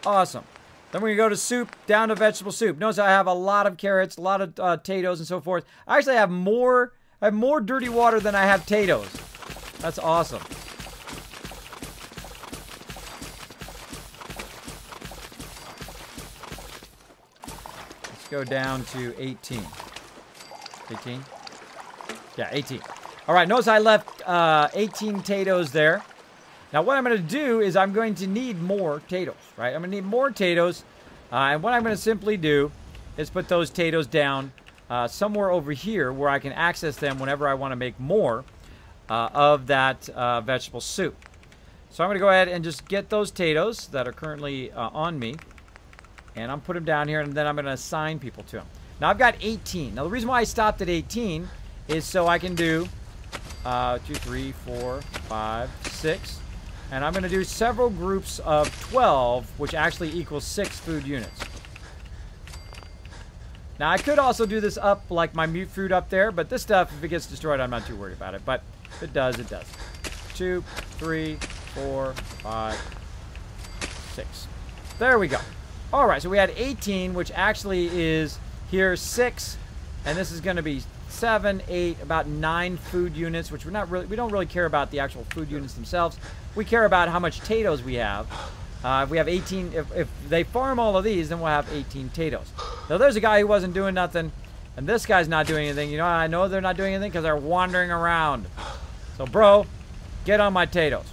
Awesome. Then we're going to go to soup, down to vegetable soup. Notice I have a lot of carrots, a lot of potatoes, and so forth. I actually have more dirty water than I have potatoes. That's awesome. Let's go down to 18. 18? Yeah, 18. All right, notice I left 18 potatoes there. Now, what I'm going to do is I'm going to need more potatoes, right? I'm going to need more potatoes. And what I'm going to simply do is put those potatoes down somewhere over here where I can access them whenever I want to make more of that vegetable soup. So I'm going to go ahead and just get those potatoes that are currently on me. And I'm put them down here, and then I'm going to assign people to them. Now, I've got 18. Now, the reason why I stopped at 18 is so I can do 2, 3, 4, 5, 6. And I'm going to do several groups of 12, which actually equals 6 food units. Now, I could also do this up like my mute fruit up there, but this stuff, if it gets destroyed, I'm not too worried about it. But if it does, it does. 2, 3, 4, 5, 6. There we go. All right, so we had 18, which actually is here 6, and this is going to be 7, 8, about 9 food units, which we don't really care about the actual food units themselves. We care about how much potatoes we have. If we have 18, if they farm all of these, then we'll have 18 potatoes. Now, there's a guy who wasn't doing nothing, and this guy's not doing anything. You know, I know they're not doing anything because they're wandering around. So, bro, get on my potatoes.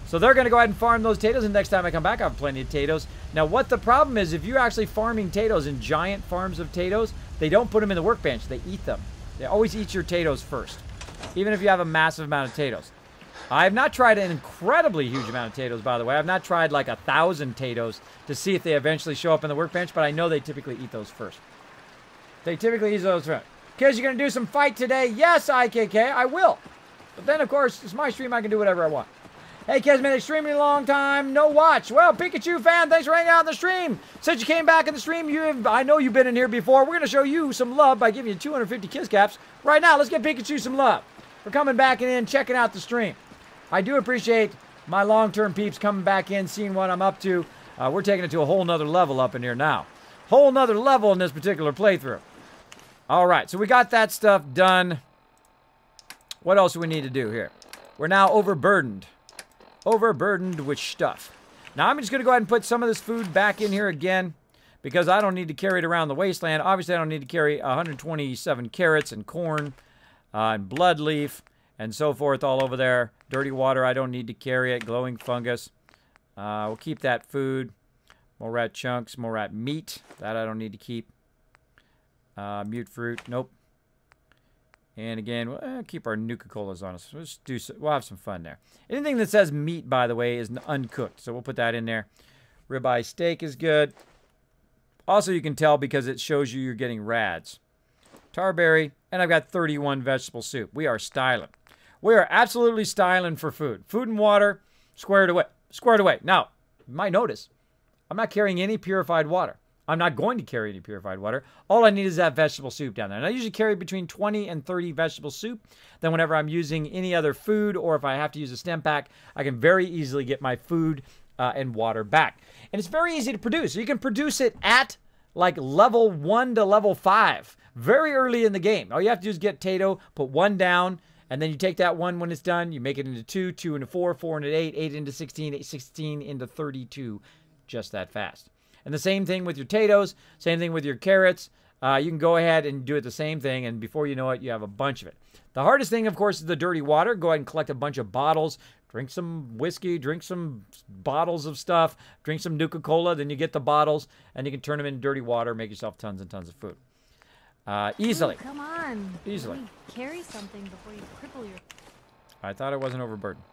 So they're going to go ahead and farm those potatoes, and next time I come back, I have plenty of potatoes. Now, what the problem is, if you're actually farming potatoes in giant farms of potatoes, they don't put them in the workbench. They eat them. They always eat your potatoes first, even if you have a massive amount of potatoes. I have not tried an incredibly huge amount of potatoes, by the way. I've not tried like 1,000 potatoes to see if they eventually show up in the workbench, but I know they typically eat those first. They typically eat those first. Kids, you're going to do some fight today? Yes, IKK, I will. But then, of course, it's my stream. I can do whatever I want. Hey, Kismet, extremely long time, no watch. Well, Pikachu fan, thanks for hanging out in the stream. Since you came back in the stream, I know you've been in here before. We're going to show you some love by giving you 250 Kiss Caps. Right now, let's give Pikachu some love for coming back in, checking out the stream. I do appreciate my long-term peeps coming back in, seeing what I'm up to. We're taking it to a whole nother level up in here now. Whole nother level in this particular playthrough. All right, so we got that stuff done. What else do we need to do here? We're now overburdened. Overburdened with stuff. Now, I'm just going to go ahead and put some of this food back in here again because I don't need to carry it around the wasteland. Obviously, I don't need to carry 127 carrots and corn and blood leaf and so forth all over there. Dirty water, I don't need to carry it. Glowing fungus. We'll keep that food. More rat chunks, more rat meat. That I don't need to keep. Mute fruit, nope. And again, we'll keep our Nuka-Colas on us. We'll have some fun there. Anything that says meat, by the way, is uncooked. So we'll put that in there. Ribeye steak is good. Also, you can tell because it shows you're getting rads. Tarberry, and I've got 31 vegetable soup. We are styling. We are absolutely styling for food. Food and water, squared away. Squared away. Now, you might notice, I'm not carrying any purified water. I'm not going to carry any purified water. All I need is that vegetable soup down there. And I usually carry between 20 and 30 vegetable soup. Then whenever I'm using any other food or if I have to use a stem pack, I can very easily get my food and water back. And it's very easy to produce. You can produce it at like level 1 to level 5. Very early in the game. All you have to do is get potato, put 1 down, And then you take that one when it's done, you make it into 2, 2 into 4, 4 into 8, 8 into 16, 16 into 32, just that fast. And the same thing with your potatoes, same thing with your carrots. You can go ahead and do it the same thing, and before you know it, you have a bunch of it. The hardest thing, of course, is the dirty water. Go ahead and collect a bunch of bottles. Drink some whiskey, drink some bottles of stuff, drink some Nuka-Cola, then you get the bottles, and you can turn them into dirty water, make yourself tons and tons of food. Easily. Ooh, come on. Easily. Let me carry something before you cripple your... I thought I wasn't overburdened.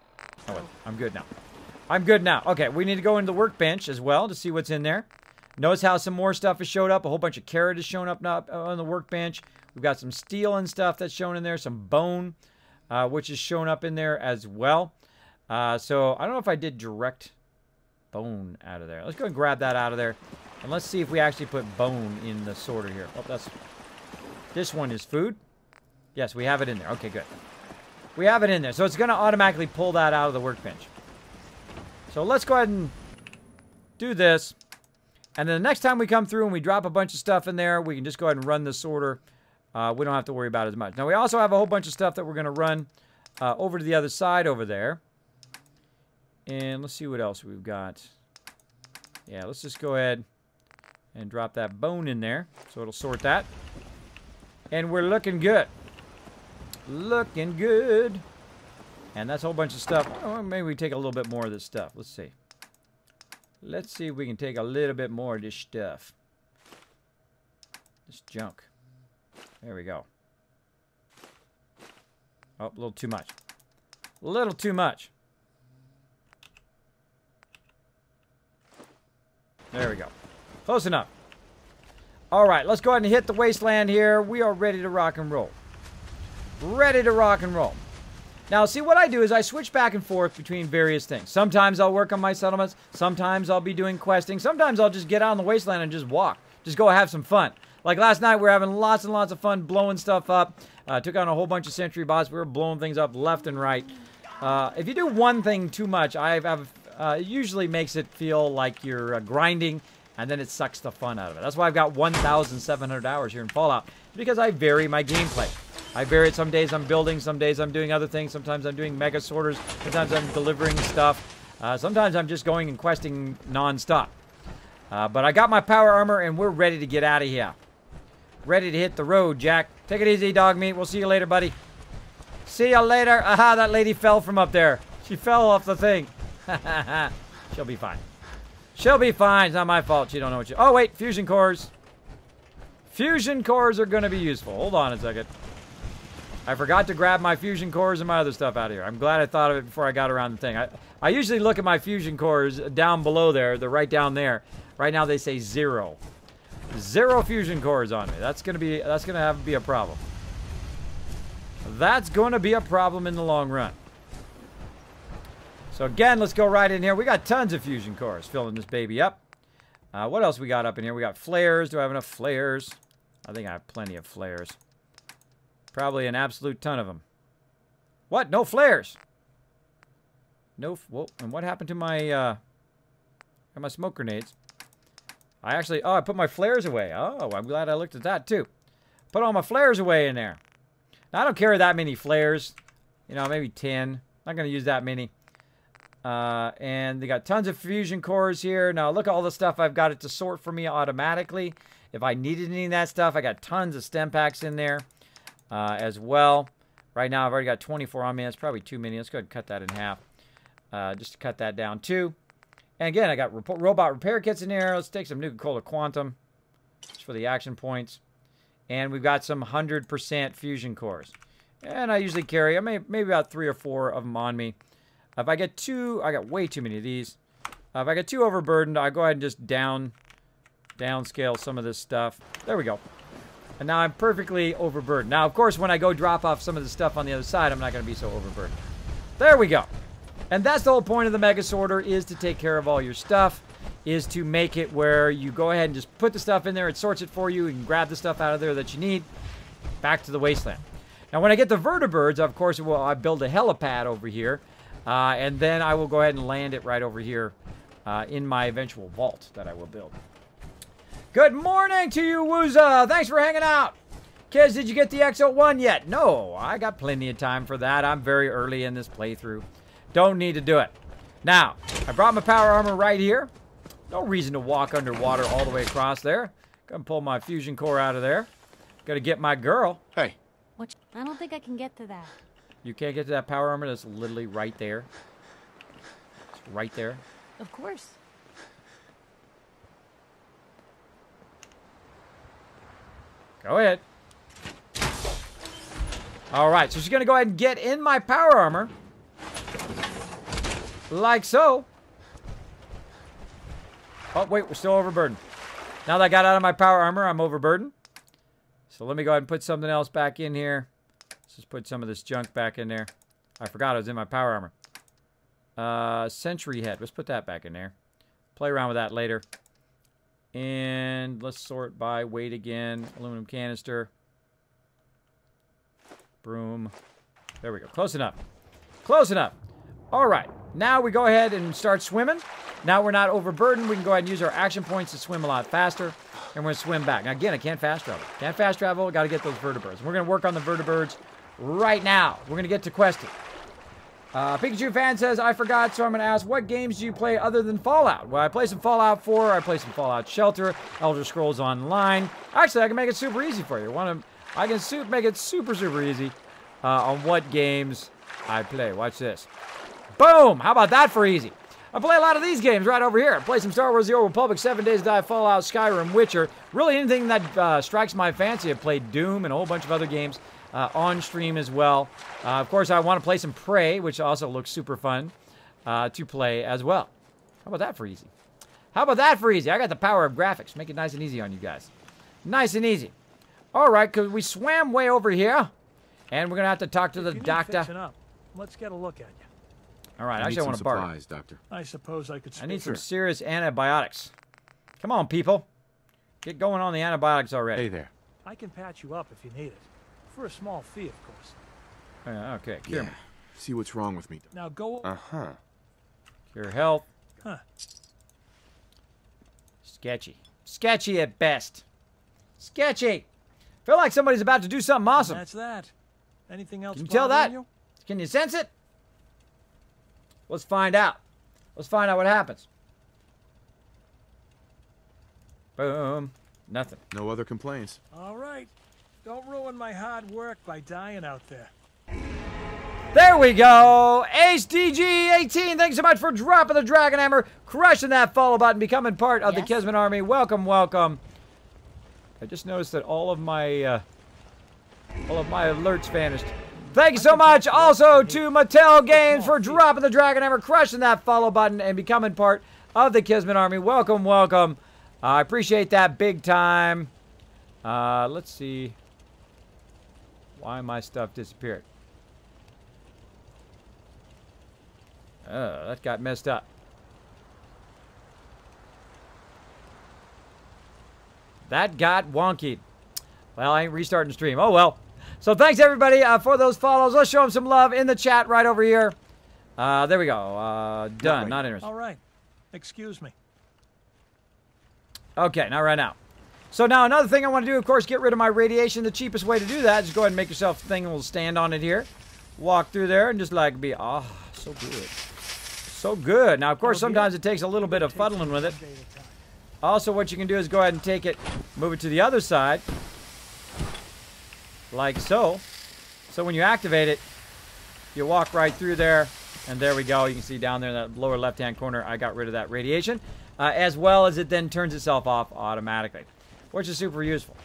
Oh, wait. I'm good now. I'm good now. Okay, we need to go into the workbench as well to see what's in there. Notice how some more stuff has showed up. A whole bunch of carrot has shown up on the workbench. We've got some steel and stuff that's shown in there. Some bone, which is shown up in there as well. So I don't know if I did direct bone out of there. Let's go and grab that out of there. And let's see if we actually put bone in the sorter here. Oh, that's... This one is food. Yes, we have it in there. Okay, good. We have it in there. So it's going to automatically pull that out of the workbench. So let's go ahead and do this. And then the next time we come through and we drop a bunch of stuff in there, we can just go ahead and run the sorter. We don't have to worry about it as much. Now, we also have a whole bunch of stuff that we're going to run over to the other side over there. And let's see what else we've got. Yeah, let's just go ahead and drop that bone in there. So it'll sort that. And we're looking good. Looking good. And that's a whole bunch of stuff. Oh, maybe we take a little bit more of this stuff. Let's see. Let's see if we can take a little bit more of this stuff. This junk. There we go. Oh, a little too much. A little too much. There we go. Close enough. All right, let's go ahead and hit the wasteland here. We are ready to rock and roll. Ready to rock and roll. Now, see, what I do is I switch back and forth between various things. Sometimes I'll work on my settlements. Sometimes I'll be doing questing. Sometimes I'll just get out on the wasteland and just walk. Just go have some fun. Like last night, we were having lots and lots of fun blowing stuff up. Took on a whole bunch of sentry bots. We were blowing things up left and right. If you do one thing too much, it usually makes it feel like you're grinding, and then it sucks the fun out of it. That's why I've got 1,700 hours here in Fallout, because I vary my gameplay. I vary it. Some days I'm building, some days I'm doing other things, sometimes I'm doing mega sorters, sometimes I'm delivering stuff, sometimes I'm just going and questing non-stop. But I got my power armor, and we're ready to get out of here. Ready to hit the road, Jack. Take it easy, dog meat. We'll see you later, buddy. See you later. Aha, that lady fell from up there. She fell off the thing. She'll be fine. She'll be fine. It's not my fault. She don't know what you... Oh, wait. Fusion cores. Fusion cores are going to be useful. Hold on a second. I forgot to grab my fusion cores and my other stuff out of here. I'm glad I thought of it before I got around the thing. I usually look at my fusion cores down below there. They're right down there. Right now they say 0. 0 fusion cores on me. That's going to have to be a problem. That's going to be a problem in the long run. So again, let's go right in here. We got tons of fusion cores filling this baby up. What else we got up in here? We got flares. Do I have enough flares? I think I have plenty of flares. Probably an absolute ton of them. What? No flares. No. Whoa. And what happened to my my smoke grenades? I put my flares away. Oh, I'm glad I looked at that too. Put all my flares away in there. Now, I don't carry that many flares. You know, maybe 10. Not going to use that many. And they got tons of fusion cores here. Now, look at all the stuff I've got it to sort for me automatically. If I needed any of that stuff, I got tons of stem packs in there as well. Right now, I've already got 24 on me. That's probably too many. Let's go ahead and cut that in half. Just to cut that down, too. And again, I got robot repair kits in here. Let's take some Nuka-Cola Quantum just for the action points. And we've got some 100% fusion cores. And I usually carry, maybe about 3 or 4 of them on me. If I get too, I got way too many of these. If I get too overburdened, I go ahead and just downscale some of this stuff. There we go. And now I'm perfectly overburdened. Now, of course, when I go drop off some of the stuff on the other side, I'm not going to be so overburdened. There we go. And that's the whole point of the Mega Sorter, is to take care of all your stuff, is to make it where you go ahead and just put the stuff in there, it sorts it for you, and grab the stuff out of there that you need, back to the wasteland. Now, when I get the vertibirds, of course, I build a helipad over here, and then I will go ahead and land it right over here in my eventual vault that I will build. Good morning to you, Wooza! Thanks for hanging out! Kids, did you get the XO1 yet? No, I got plenty of time for that. I'm very early in this playthrough. Don't need to do it. Now, I brought my power armor right here. No reason to walk underwater all the way across there. Gonna pull my fusion core out of there. Gotta get my girl. Hey. What? I don't think I can get to that. You can't get to that power armor that's literally right there. It's right there. Of course. Go ahead. All right, so she's going to go ahead and get in my power armor. Like so. Oh, wait, we're still overburdened. Now that I got out of my power armor, I'm overburdened. So let me go ahead and put something else back in here. Let's just put some of this junk back in there. I forgot it was in my power armor. Sentry head. Let's put that back in there. Play around with that later. And let's sort by weight again. Aluminum canister. Broom. There we go. Close enough. Close enough. All right. Now we go ahead and start swimming. Now we're not overburdened. We can go ahead and use our action points to swim a lot faster. And we're going to swim back. Now, again, I can't fast travel. Can't fast travel. Got to get those vertebrates. We're going to work on the vertebrates right now. We're going to get to questing. Pikachu fan says, I forgot, so I'm going to ask, what games do you play other than Fallout? Well, I play some Fallout 4. I play some Fallout Shelter, Elder Scrolls Online. Actually, I can make it super easy for you. I can make it super, super easy on what games I play. Watch this. Boom! How about that for easy? I play a lot of these games right over here. I play some Star Wars The Old Republic, 7 Days to Die, Fallout, Skyrim, Witcher. Really anything that strikes my fancy. I've played Doom and a whole bunch of other games on stream as well. Of course, I want to play some Prey, which also looks super fun to play as well. How about that for easy? How about that for easy? I got the power of graphics. Make it nice and easy on you guys. Nice and easy. All right, because we swam way over here, and we're going to have to talk to the doctor. Up, let's get a look at you. All right, actually, I want to borrow. Supplies, Doctor. I suppose I could. I need some serious antibiotics. Come on, people. Get going on the antibiotics already. Hey there. I can patch you up if you need it. For a small fee, of course. Okay, cure me. See what's wrong with me. Now go. Uh-huh. Cure health. Huh. Sketchy. Sketchy at best. Sketchy. Feel like somebody's about to do something awesome. That's that. Anything else? Can you tell that? You? Can you sense it? Let's find out. Let's find out what happens. Boom. Nothing. No other complaints. All right. Don't ruin my hard work by dying out there. There we go. Ace DG18, thanks so much for dropping the Dragon Hammer, crushing that follow button, becoming part of the Kismet Army. Welcome, welcome. I just noticed that all of my alerts vanished. Thank you so much also to Mattel Games for dropping the Dragon Hammer, crushing that follow button, and becoming part of the Kismet Army. Welcome, welcome. I appreciate that big time. Let's see why my stuff disappeared. That got messed up. That got wonky. Well, I ain't restarting the stream. Oh, well. So thanks, everybody, for those follows. Let's show them some love in the chat right over here. There we go. Done. Not interested. All right. Excuse me. Okay, not right now. So now another thing I want to do, of course, get rid of my radiation. The cheapest way to do that is go ahead and make yourself a thing and we'll stand on it here. Walk through there and just like be, so good. So good. Now, of course, sometimes it takes a little bit of fuddling with it. Also, what you can do is go ahead and take it, move it to the other side. Like so. So when you activate it, you walk right through there. And there we go. You can see down there in that lower left-hand corner, I got rid of that radiation. As well as it then turns itself off automatically. Which is super useful.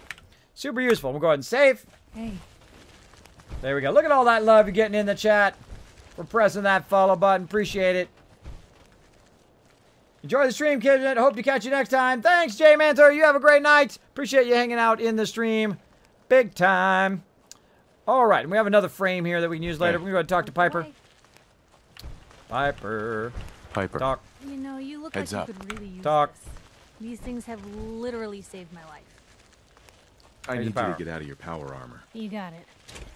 Super useful. We'll go ahead and save. Hey. There we go. Look at all that love you're getting in the chat. For pressing that follow button. Appreciate it. Enjoy the stream, Kismet. Hope to catch you next time. Thanks, Jay Mantor. You have a great night. Appreciate you hanging out in the stream. Big time. All right. And we have another frame here that we can use later. We're going to talk to Piper. Piper. Talk. You know, you look Heads like up. you could really use Talk. this. These things have literally saved my life. I need you power. to get out of your power armor. You got it.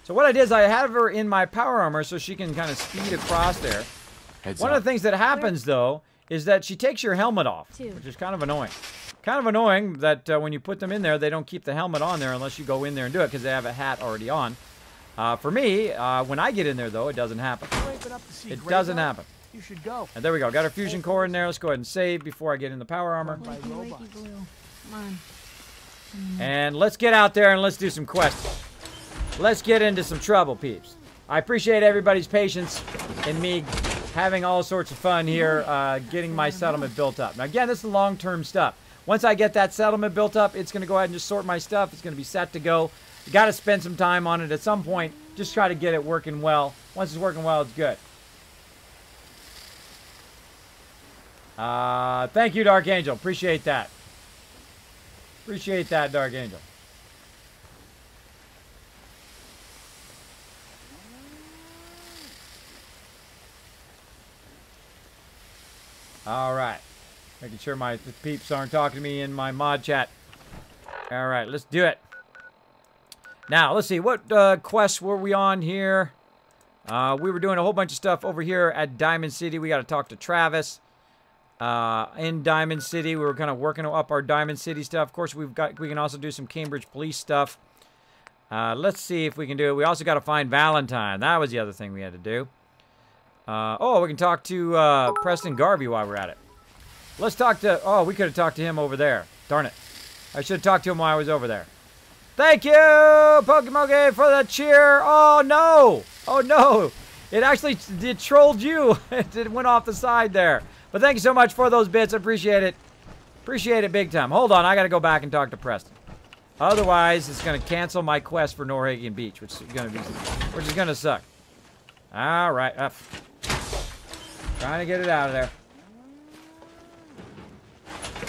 So what I did is I have her in my power armor so she can kind of speed across there. Heads One up. of the things that happens, though, is that she takes your helmet off, Two. which is kind of annoying. Kind of annoying that when you put them in there, they don't keep the helmet on there unless you go in there and do it because they have a hat already on. For me, when I get in there, though, it doesn't happen. It doesn't happen. You should go. And there we go. Got our fusion core in there. Let's go ahead and save before I get in the power armor. Wakey, wakey, blue. Come on. And let's get out there and let's do some quests. Let's get into some trouble, peeps. I appreciate everybody's patience in me having all sorts of fun here, getting my settlement built up. Now, again, this is long-term stuff. Once I get that settlement built up, it's going to go ahead and just sort my stuff. It's going to be set to go. You got to spend some time on it at some point. Just try to get it working well. Once it's working well, it's good. Thank you, Dark Angel. Appreciate that. Appreciate that, Dark Angel. All right. Making sure the peeps aren't talking to me in my mod chat. All right, let's do it. Now, let's see. What quests were we on here? We were doing a whole bunch of stuff over here at Diamond City. We got to talk to Travis. In Diamond City, we were kind of working up our Diamond City stuff. Of course, we can also do some Cambridge Police stuff. Let's see if we can do it. We also got to find Valentine. That was the other thing we had to do. Oh, we can talk to Preston Garvey while we're at it. Let's talk to... Oh, we could have talked to him over there. Darn it. I should have talked to him while I was over there. Thank you, Pokemon, for the cheer. Oh, no. Oh, no. It trolled you. It went off the side there. But thank you so much for those bits. I appreciate it. Appreciate it big time. Hold on. I got to go back and talk to Preston. Otherwise, it's going to cancel my quest for Norhagen Beach, which is going to suck. All right. Trying to get it out of there.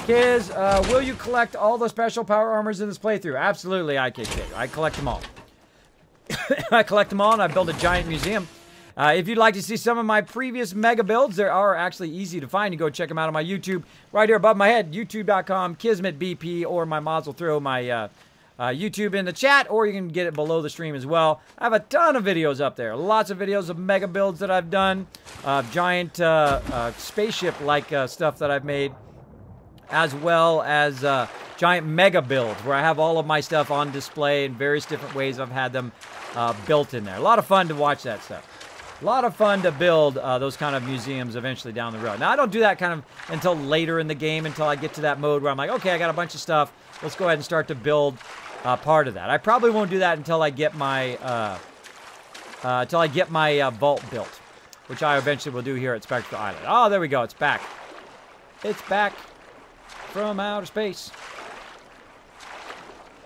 Kids, will you collect all the special power armors in this playthrough? Absolutely, IKK. I collect them all. I collect them all, and I build a giant museum. If you'd like to see some of my previous mega builds, they are actually easy to find. You go check them out on my YouTube. Right here above my head, youtube.com, KismetBP, or my mods will throw my YouTube in the chat, or you can get it below the stream as well. I have a ton of videos up there. Lots of videos of mega builds that I've done. Giant spaceship-like stuff that I've made. As well as giant mega builds where I have all of my stuff on display in various different ways I've had them built in there. A lot of fun to watch that stuff. A lot of fun to build those kind of museums eventually down the road. Now, I don't do that kind of until later in the game, until I get to that mode where I'm like, okay, I got a bunch of stuff. Let's go ahead and start to build part of that. I probably won't do that until I get my vault built, which I eventually will do here at Spectral Island. Oh, there we go. It's back. It's back. From outer space.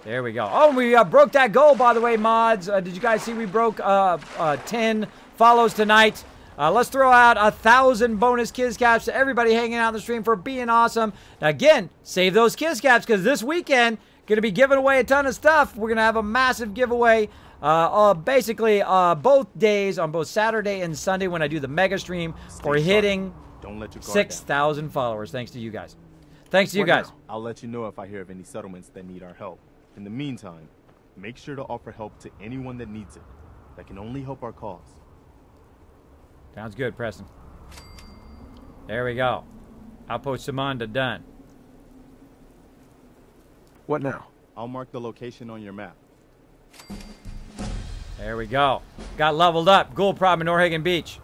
There we go. Oh, we broke that goal, by the way, mods. Did you guys see we broke 10 follows tonight? Let's throw out 1,000 bonus Kiss Caps to everybody hanging out on the stream for being awesome. Now, again, save those Kiss Caps because this weekend, going to be giving away a ton of stuff. We're going to have a massive giveaway. Basically, both days, on both Saturday and Sunday when I do the mega stream for hitting 6,000 followers. Thanks to you guys. Thanks to you guys. I'll let you know if I hear of any settlements that need our help. In the meantime, make sure to offer help to anyone that needs it. That can only help our cause. Sounds good, Preston. There we go. Outpost Samanda done. What now? I'll mark the location on your map. There we go. Got leveled up. Ghoul problem in Norhagen Beach.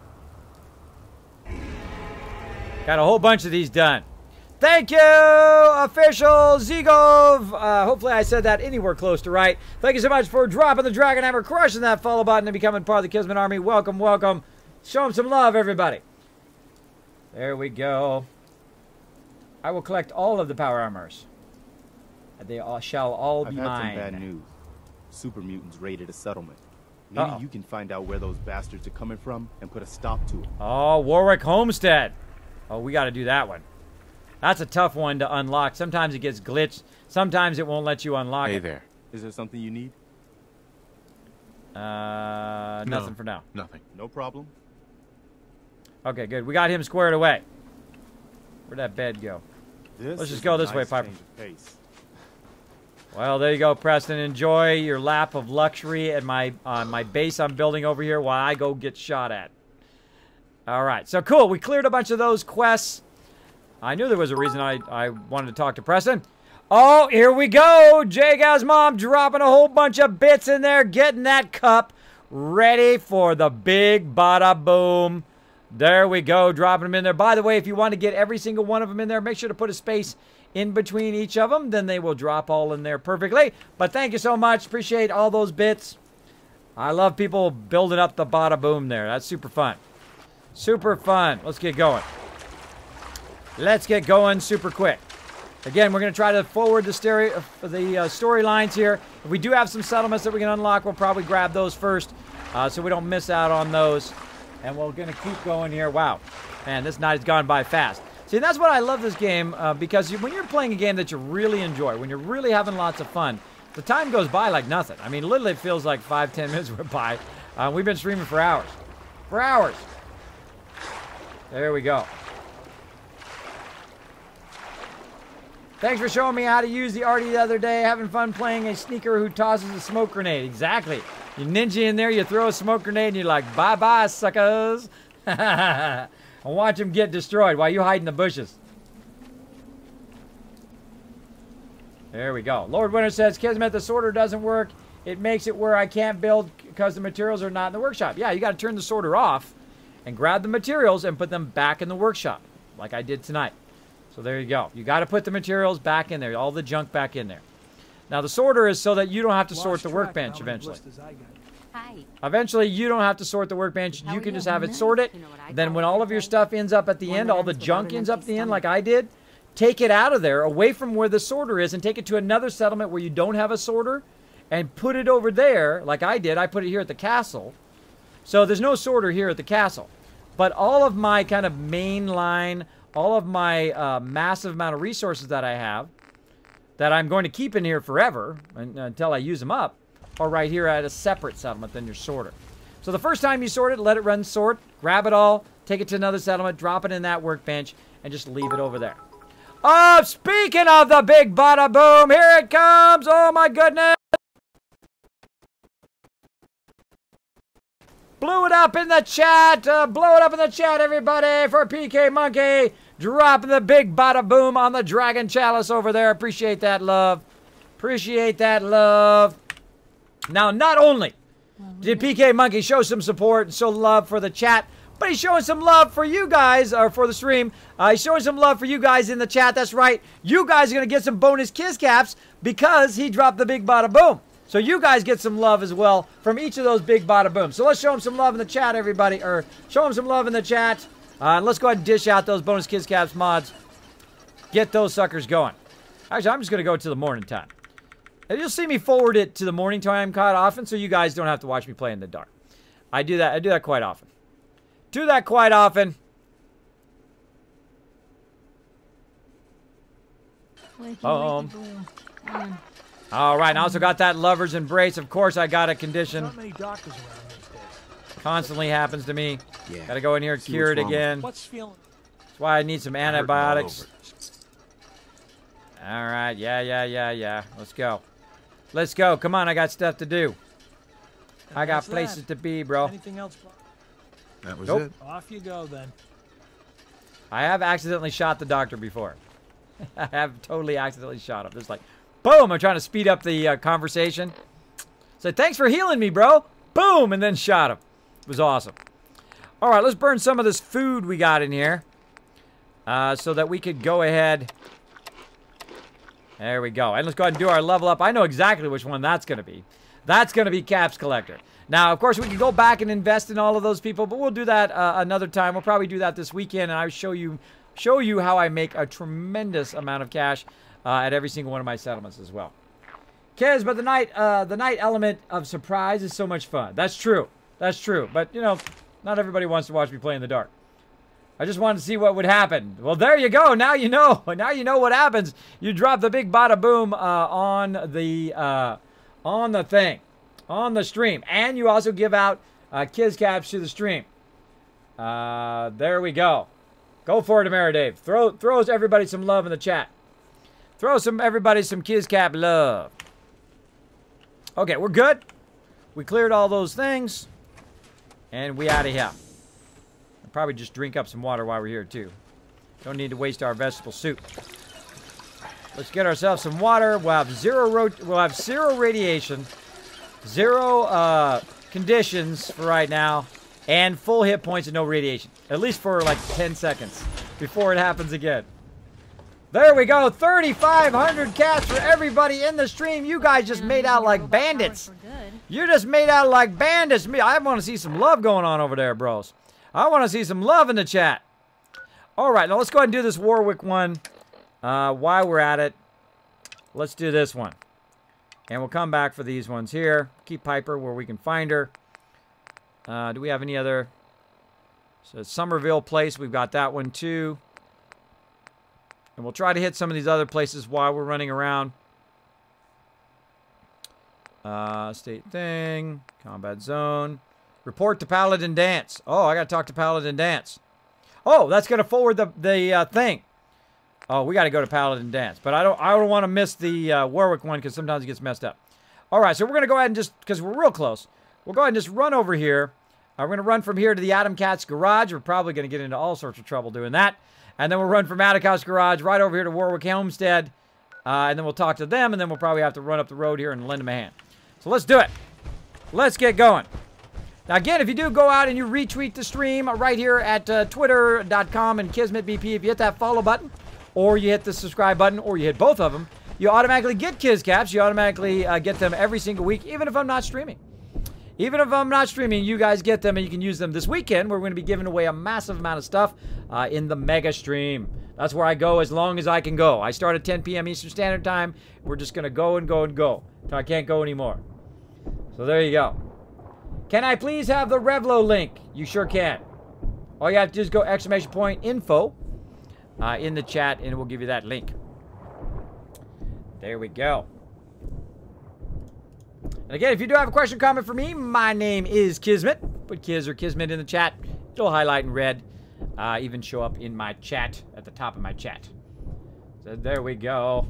Got a whole bunch of these done. Thank you, official Zigov. Hopefully I said that anywhere close to right. Thank you so much for dropping the Dragon Hammer, crushing that follow button, and becoming part of the Kismet Army. Welcome, welcome. Show them some love, everybody. There we go. I will collect all of the power armors. They all shall all be mine. I've had some bad news. Super mutants raided a settlement. Maybe you can find out where those bastards are coming from and put a stop to it. Oh, Warwick Homestead. Oh, we got to do that one. That's a tough one to unlock. Sometimes it gets glitched. Sometimes it won't let you unlock it. Hey there. Is there something you need? Nothing for now. Nothing. No problem. Okay, good. We got him squared away. Where'd that bed go? Let's just go this way, Piper. Well, there you go, Preston. Enjoy your lap of luxury at my base I'm building over here while I go get shot at. All right, so cool. We cleared a bunch of those quests. I knew there was a reason I wanted to talk to Preston. Oh, here we go. J-Gow's mom dropping a whole bunch of bits in there, getting that cup ready for the big bada boom. There we go, dropping them in there. By the way, if you want to get every single one of them in there, make sure to put a space in between each of them. Then they will drop all in there perfectly. But thank you so much. Appreciate all those bits. I love people building up the bada boom there. That's super fun. Super fun. Let's get going. Let's get going super quick. Again, we're going to try to forward the storylines here. If we do have some settlements that we can unlock, we'll probably grab those first so we don't miss out on those. And we're going to keep going here. Wow. Man, this night has gone by fast. See, that's what I love this game because when you're playing a game that you really enjoy, when you're really having lots of fun, the time goes by like nothing. I mean, literally it feels like 5-10 minutes went by. We've been streaming for hours. For hours. There we go. Thanks for showing me how to use the arty the other day. Having fun playing a sneaker who tosses a smoke grenade. Exactly. You ninja in there, you throw a smoke grenade, and you're like, bye-bye, suckers. And watch them get destroyed while you hide in the bushes. There we go. Lord Winter says, Kismet, the sorter doesn't work. It makes it where I can't build because the materials are not in the workshop. Yeah, you got to turn the sorter off and grab the materials and put them back in the workshop, like I did tonight. So there you go. You got to put the materials back in there, all the junk back in there. Now the sorter is so that you don't have to sort the workbench eventually. Hi. Eventually, you don't have to sort the workbench. You can just have it sorted. Then when all of your stuff ends up at the end, all the junk ends up at the end like I did, take it out of there, away from where the sorter is, and take it to another settlement where you don't have a sorter, and put it over there like I did. I put it here at the castle. So there's no sorter here at the castle. But all of my kind of main line, all of my massive amount of resources that I have, that I'm going to keep in here forever until I use them up, are right here at a separate settlement than your sorter. So the first time you sort it, let it run sort, grab it all, take it to another settlement, drop it in that workbench, and just leave it over there. Oh, speaking of the big bada boom, here it comes! Oh my goodness! Blew it up in the chat! Blow it up in the chat, everybody, for PK Monkey! Dropping the big bada boom on the Dragon Chalice over there. Appreciate that love. Appreciate that love. Now, not only did PK Monkey show some support and show love for the chat, but he's showing some love for you guys, or for the stream. He's showing some love for you guys in the chat. That's right. You guys are going to get some bonus kiss caps because he dropped the big bada boom. So you guys get some love as well from each of those big bada booms. So let's show him some love in the chat, everybody. Or show him some love in the chat. And let's go ahead and dish out those bonus kiss caps mods. Get those suckers going. Actually, I'm just going to go to the morning time. And you'll see me forward it to the morning time quite often, so you guys don't have to watch me play in the dark. I do that quite often. Do that quite often. Boom. All right, and I also got that lover's embrace. Of course, I got a condition. Not many doctors around these days. Constantly happens to me. Yeah. Gotta go in here and cure it again. What's feeling? That's why I need some antibiotics. All right, yeah. Let's go. Let's go. Come on, I got stuff to do. I got places to be, bro. Anything else? That was Nope. it. Off you go then. I have accidentally shot the doctor before. I have totally accidentally shot him. Just like, boom, I'm trying to speed up the conversation. So thanks for healing me, bro. Boom, and then shot him. It was awesome. All right, let's burn some of this food we got in here so that we could go ahead. There we go. And let's go ahead and do our level up. I know exactly which one that's going to be. That's going to be Caps Collector. Now, of course, we can go back and invest in all of those people, but we'll do that another time. We'll probably do that this weekend, and I'll show you how I make a tremendous amount of cash at every single one of my settlements as well. Kids, but the night element of surprise is so much fun. That's true. That's true. But, you know, not everybody wants to watch me play in the dark. I just wanted to see what would happen. Well, there you go. Now you know. Now you know what happens. You drop the big bada boom on the thing, on the stream, and you also give out Kiz caps to the stream. There we go. Go for it, Dave. Throws everybody some love in the chat. Throw everybody some Kiz cap love. Okay, we're good. We cleared all those things, and we out of here. Probably just drink up some water while we're here too. Don't need to waste our vegetable soup. Let's get ourselves some water. We'll have zero radiation, zero conditions for right now, and full hit points and no radiation. At least for like 10 seconds before it happens again. There we go. 3,500 cats for everybody in the stream. You guys just made out like bandits. You just made out like bandits. I want to see some love going on over there, bros. I want to see some love in the chat. All right, now let's go ahead and do this Warwick one. While we're at it, let's do this one. And we'll come back for these ones here. Keep Piper where we can find her. Do we have any other? So Somerville Place, we've got that one too. And we'll try to hit some of these other places while we're running around. State thing. Combat zone. Report to Paladin Dance. Oh, I got to talk to Paladin Dance. Oh, that's going to forward the thing. Oh, we got to go to Paladin Dance. But I don't want to miss the Warwick one because sometimes it gets messed up. All right, so we're going to go ahead and just, because we're real close, we'll go ahead and just run over here. We're going to run from here to the Adam Cat's garage. We're probably going to get into all sorts of trouble doing that. And then we'll run from Adam Cat's garage right over here to Warwick Homestead. And then we'll talk to them, and then we'll probably have to run up the road here and lend them a hand. So let's do it. Let's get going. Now, again, if you do go out and you retweet the stream right here at twitter.com and KismetBP, if you hit that follow button, or you hit the subscribe button, or you hit both of them, you automatically get KizCaps. You automatically get them every single week, even if I'm not streaming. Even if I'm not streaming, you guys get them, and you can use them this weekend. We're going to be giving away a massive amount of stuff in the mega stream. That's where I go as long as I can go. I start at 10 p.m. Eastern Standard Time. We're just going to go and go and go until I can't go anymore. So there you go. Can I please have the Revlo link? You sure can. All you have to do is go !info in the chat, and it will give you that link. There we go. And again, if you do have a question or comment for me, my name is Kismet. Put Kiz or Kismet in the chat. It'll highlight in red. Even show up in my chat, at the top of my chat. So there we go.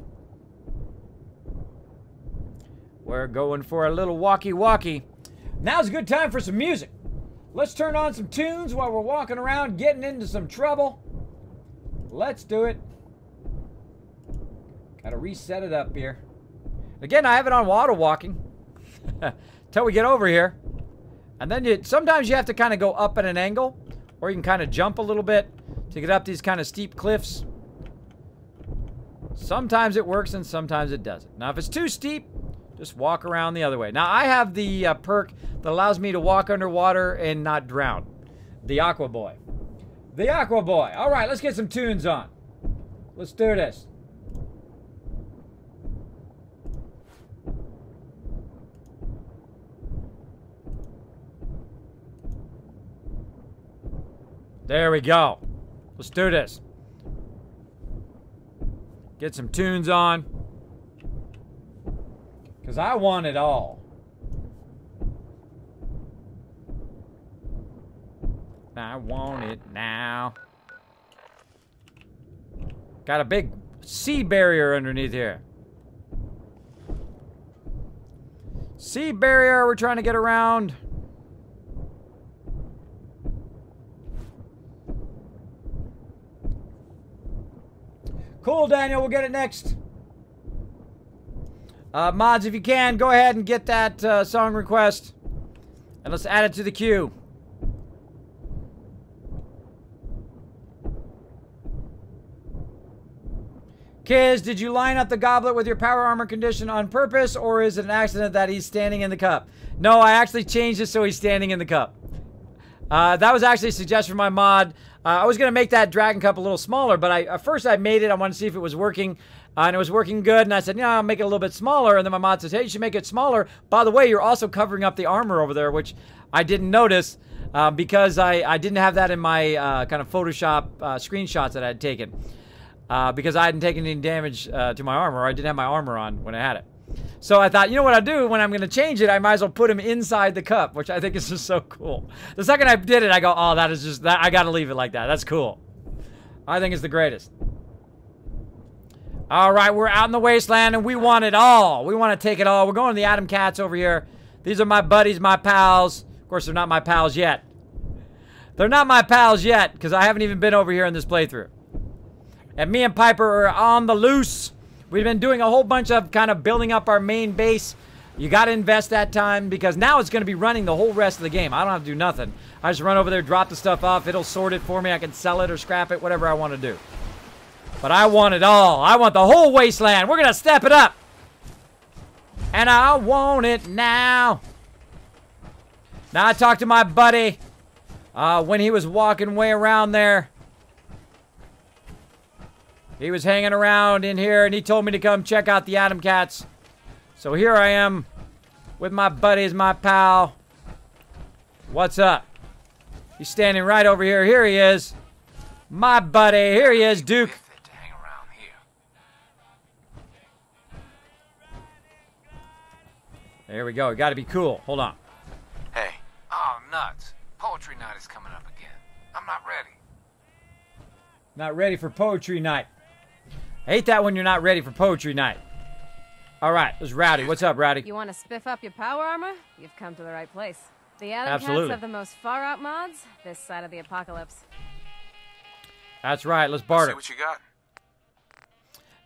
We're going for a little walkie-walkie. Now's a good time for some music. Let's turn on some tunes while we're walking around getting into some trouble. Let's do it. Gotta reset it up here. Again, I have it on auto walking. Till we get over here. And then sometimes you have to kind of go up at an angle. Or you can kind of jump a little bit to get up these kind of steep cliffs. Sometimes it works and sometimes it doesn't. Now, if it's too steep, just walk around the other way. Now, I have the perk that allows me to walk underwater and not drown. The Aqua Boy. The Aqua Boy. All right, let's get some tunes on. Let's do this. There we go. Let's do this. Get some tunes on. Because I want it all. I want it now. Got a big sea barrier underneath here. Sea barrier we're trying to get around. Cool, Daniel. We'll get it next. Mods, if you can, go ahead and get that song request. And let's add it to the queue. Kiz, did you line up the goblet with your power armor condition on purpose, or is it an accident that he's standing in the cup? No, I actually changed it so he's standing in the cup. That was actually a suggestion from my mod. I was going to make that dragon cup a little smaller, but at first I made it. I wanted to see if it was working, and it was working good. And I said, yeah, I'll make it a little bit smaller. And then my mod says, hey, you should make it smaller. By the way, you're also covering up the armor over there, which I didn't notice because I didn't have that in my kind of Photoshop screenshots that I had taken. Because I hadn't taken any damage to my armor. I didn't have my armor on when I had it. So I thought, you know what I'll do when I'm going to change it, I might as well put him inside the cup, which I think is just so cool. The second I did it, I go, oh, that is just, that I got to leave it like that. That's cool. I think it's the greatest. All right, we're out in the wasteland, and we want it all. We want to take it all. We're going to the Adam Cats over here. These are my buddies, my pals. Of course, they're not my pals yet. They're not my pals yet, because I haven't even been over here in this playthrough. And me and Piper are on the loose. We've been doing a whole bunch of kind of building up our main base. You got to invest that time because now it's going to be running the whole rest of the game. I don't have to do nothing. I just run over there, drop the stuff off. It'll sort it for me. I can sell it or scrap it, whatever I want to do. But I want it all. I want the whole wasteland. We're going to step it up. And I want it now. Now I talked to my buddy when he was walking way around there. He was hanging around in here and he told me to come check out the Atom Cats. So here I am with my buddies, my pal. What's up? He's standing right over here. Here he is. My buddy. Here he is, Duke. There we go. Got to be cool. Hold on. Hey. Oh, nuts. Poetry night is coming up again. I'm not ready. Not ready for poetry night. I hate that when you're not ready for poetry night. All right, there's Rowdy. What's up, Rowdy? You want to spiff up your power armor? You've come to the right place. The Atom Absolutely. Cats have the most far-out mods this side of the apocalypse. That's right. Let's barter. See what you got.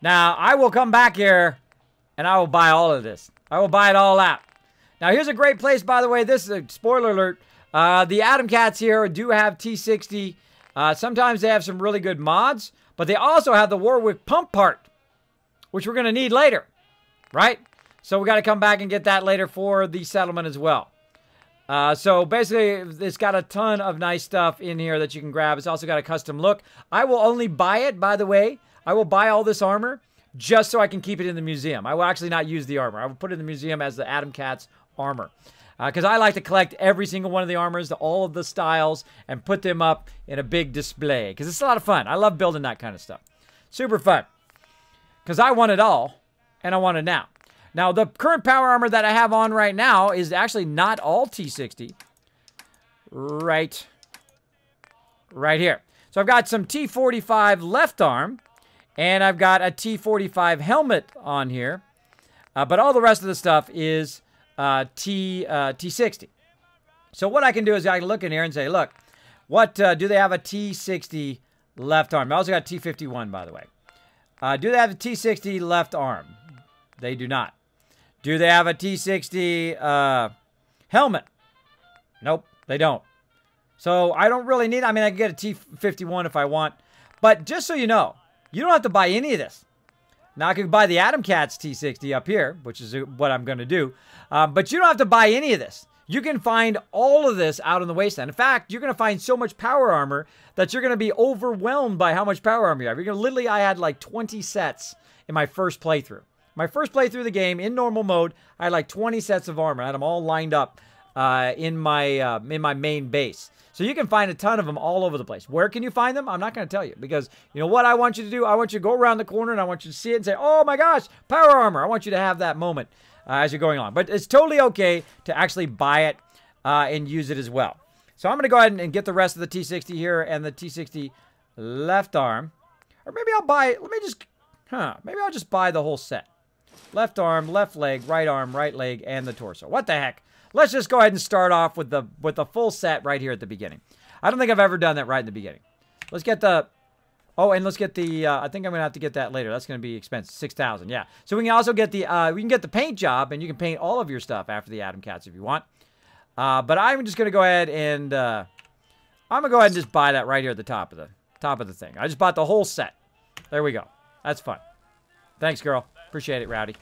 Now, I will come back here, and I will buy all of this. I will buy it all out. Now, here's a great place, by the way. This is a spoiler alert. The Atom Cats here do have T60. Sometimes they have some really good mods, but they also have the Warwick pump part, which we're going to need later, right? So we got to come back and get that later for the settlement as well. So basically, it's got a ton of nice stuff in here that you can grab. It's also got a custom look. I will only buy it, by the way. I will buy all this armor just so I can keep it in the museum. I will actually not use the armor. I will put it in the museum as the Atom Cats armor. Because I like to collect every single one of the armors, all of the styles, and put them up in a big display. Because it's a lot of fun. I love building that kind of stuff. Super fun. Because I want it all, and I want it now. Now, the current power armor that I have on right now is actually not all T60. Right here. So I've got some T45 left arm, and I've got a T45 helmet on here. But all the rest of the stuff is T60. So what I can do is I can look in here and say, look, what do they have a T60 left arm? I also got T51, by the way. Do they have a T60 left arm? They do not. Do they have a T60 helmet? Nope, they don't. So I don't really need, I mean, I can get a T51 if I want. But just so you know, you don't have to buy any of this. Now, I could buy the Atom Cats T60 up here, which is what I'm going to do. But you don't have to buy any of this. You can find all of this out in the wasteland. In fact, you're going to find so much power armor that you're going to be overwhelmed by how much power armor you have. You're going to literally, I had like 20 sets in my first playthrough. My first playthrough of the game, in normal mode, I had like 20 sets of armor. I had them all lined up in my main base. So you can find a ton of them all over the place. Where can you find them? I'm not going to tell you because you know what I want you to do? I want you to go around the corner and I want you to see it and say, oh my gosh, power armor. I want you to have that moment as you're going along. But it's totally okay to actually buy it and use it as well. So I'm going to go ahead and get the rest of the T60 here and the T60 left arm. Or maybe I'll buy, maybe I'll just buy the whole set. Left arm, left leg, right leg, and the torso. What the heck? Let's just go ahead and start off with the full set right here at the beginning. I don't think I've ever done that right in the beginning. Let's get the... Oh, and let's get the... I think I'm going to have to get that later. That's going to be expensive. 6,000, yeah. So we can also get the... we can get the paint job, and you can paint all of your stuff after the Atom Cats if you want. But I'm just going to go ahead and... I'm going to go ahead and just buy that right here at the top of the thing. I just bought the whole set. There we go. That's fun. Thanks, girl. Appreciate it, Rowdy.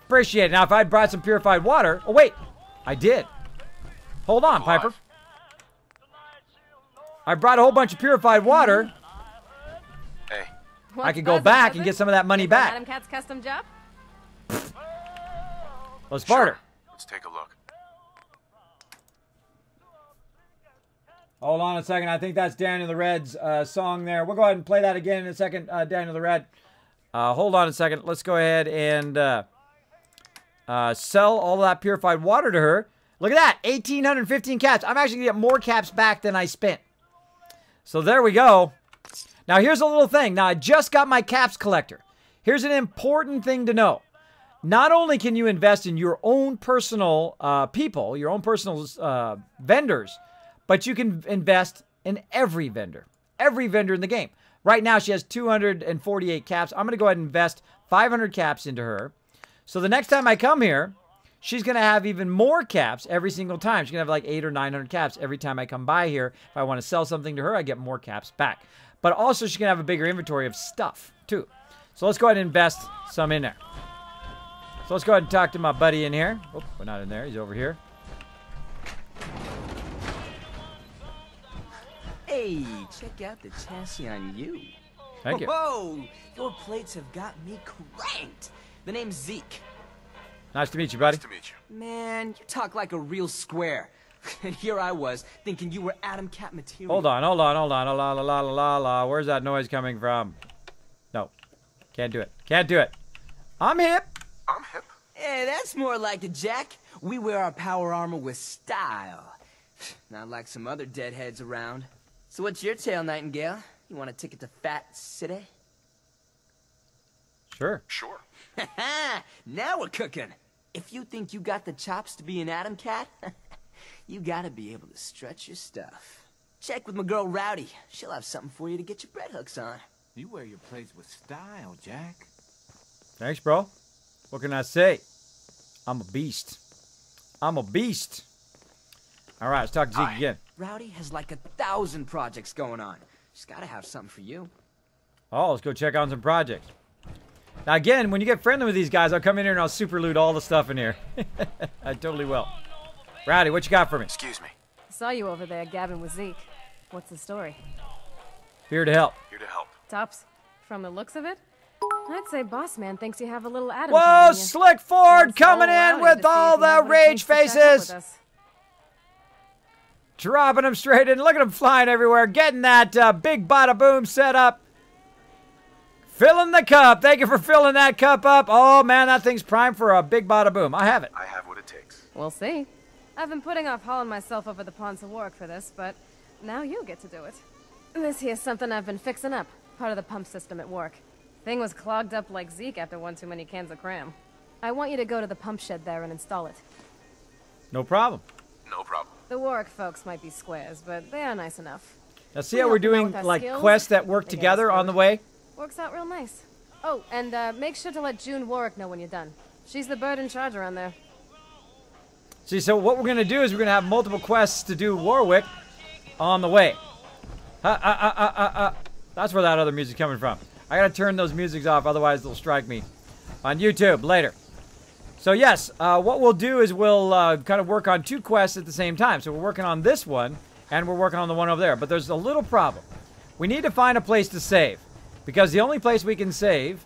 Appreciate it. Now, if I'd brought some purified water... Oh, wait. I did. Hold on, Piper. I brought a whole bunch of purified water. Hey. I could go back and get some of that money back. Atom Cat's custom job? Let's barter. Sure. Let's take a look. Hold on a second. I think that's Daniel the Red's song there. We'll go ahead and play that again in a second, Daniel the Red. Hold on a second. Let's go ahead and sell all of that purified water to her. Look at that. 1,815 caps. I'm actually going to get more caps back than I spent. So there we go. Now, here's a little thing. Now, I just got my caps collector. Here's an important thing to know. Not only can you invest in your own personal people, your own personal vendors, but you can invest in every vendor in the game. Right now, she has 248 caps. I'm going to go ahead and invest 500 caps into her. So the next time I come here, she's going to have even more caps every single time. She's going to have like 800 or 900 caps every time I come by here. If I want to sell something to her, I get more caps back. But also, she's going to have a bigger inventory of stuff, too. So let's go ahead and invest some in there. So let's go ahead and talk to my buddy in here. Oh, we're not in there. He's over here. Hey, check out the chassis on you. Thank you. Whoa, your plates have got me cranked. The name's Zeke. Nice to meet you, buddy. Nice to meet you. Man, you talk like a real square. And here I was, thinking you were Atom Cat material. Hold on. Where's that noise coming from? No. Can't do it. Can't do it. I'm hip. I'm hip. Hey, that's more like it, Jack. We wear our power armor with style. Not like some other deadheads around. So what's your tale, Nightingale? You want a ticket to Fat City? Sure. Sure. Now we're cooking. If you think you got the chops to be an Atom Cat, you gotta be able to stretch your stuff. Check with my girl Rowdy. She'll have something for you to get your bread hooks on. You wear your plates with style, Jack. Thanks, bro. What can I say? I'm a beast. I'm a beast. All right, let's talk to Zeke again. Rowdy has like 1,000 projects going on. She's gotta have something for you. Oh, let's go check on some projects. Now, again, when you get friendly with these guys, I'll come in here and I'll super loot all the stuff in here. I totally will. Rowdy, what you got for me? Excuse me. Saw you over there gabbing with Zeke. What's the story? Here to help. Here to help. Tops, from the looks of it, I'd say Boss Man thinks you have a little Atom Cat Whoa, in you. Slick Ford It's coming so in rowdy with to see all if you the have a rage chance to check up faces. with us. Dropping them straight in. Look at them flying everywhere. Getting that big bada boom set up. Filling the cup. Thank you for filling that cup up. Oh, man, that thing's primed for a big bada boom. I have it. I have what it takes. We'll see. I've been putting off hauling myself over the ponds of Warwick for this, but now you get to do it. This here's something I've been fixing up. Part of the pump system at work. Thing was clogged up like Zeke after one too many cans of cram. I want you to go to the pump shed there and install it. No problem. No problem. The Warwick folks might be squares, but they are nice enough. Now, see We how help we're them out doing, with our like, skills. quests that work They get us together on the food. way? Works out real nice. Oh, and make sure to let June Warwick know when you're done. She's the bird in charge around there. See, so what we're going to do is we're going to have multiple quests to do Warwick on the way. That's where that other music's coming from. I got to turn those musics off, otherwise they'll strike me on YouTube later. So yes, what we'll do is we'll kind of work on two quests at the same time. So we're working on this one, and we're working on the one over there. But there's a little problem. We need to find a place to save. Because the only place we can save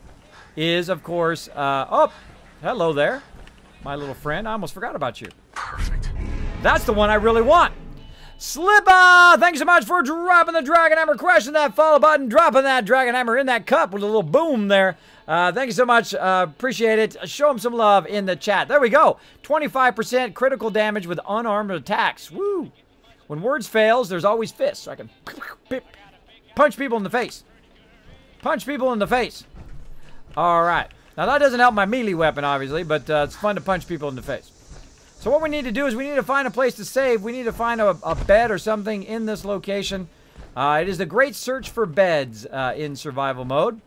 is, of course, oh, hello there, my little friend. I almost forgot about you. Perfect. That's the one I really want. Slippa, thanks so much for dropping the Dragon Hammer, crushing that follow button, dropping that Dragon Hammer in that cup with a little boom there. Thank you so much. Appreciate it. Show him some love in the chat. There we go. 25% critical damage with unarmed attacks. Woo. When words fails, there's always fists. So I can punch people in the face. Punch people in the face. All right. Now, that doesn't help my melee weapon, obviously, but it's fun to punch people in the face. So what we need to do is we need to find a place to save. We need to find a bed or something in this location. It is the great search for beds in survival mode.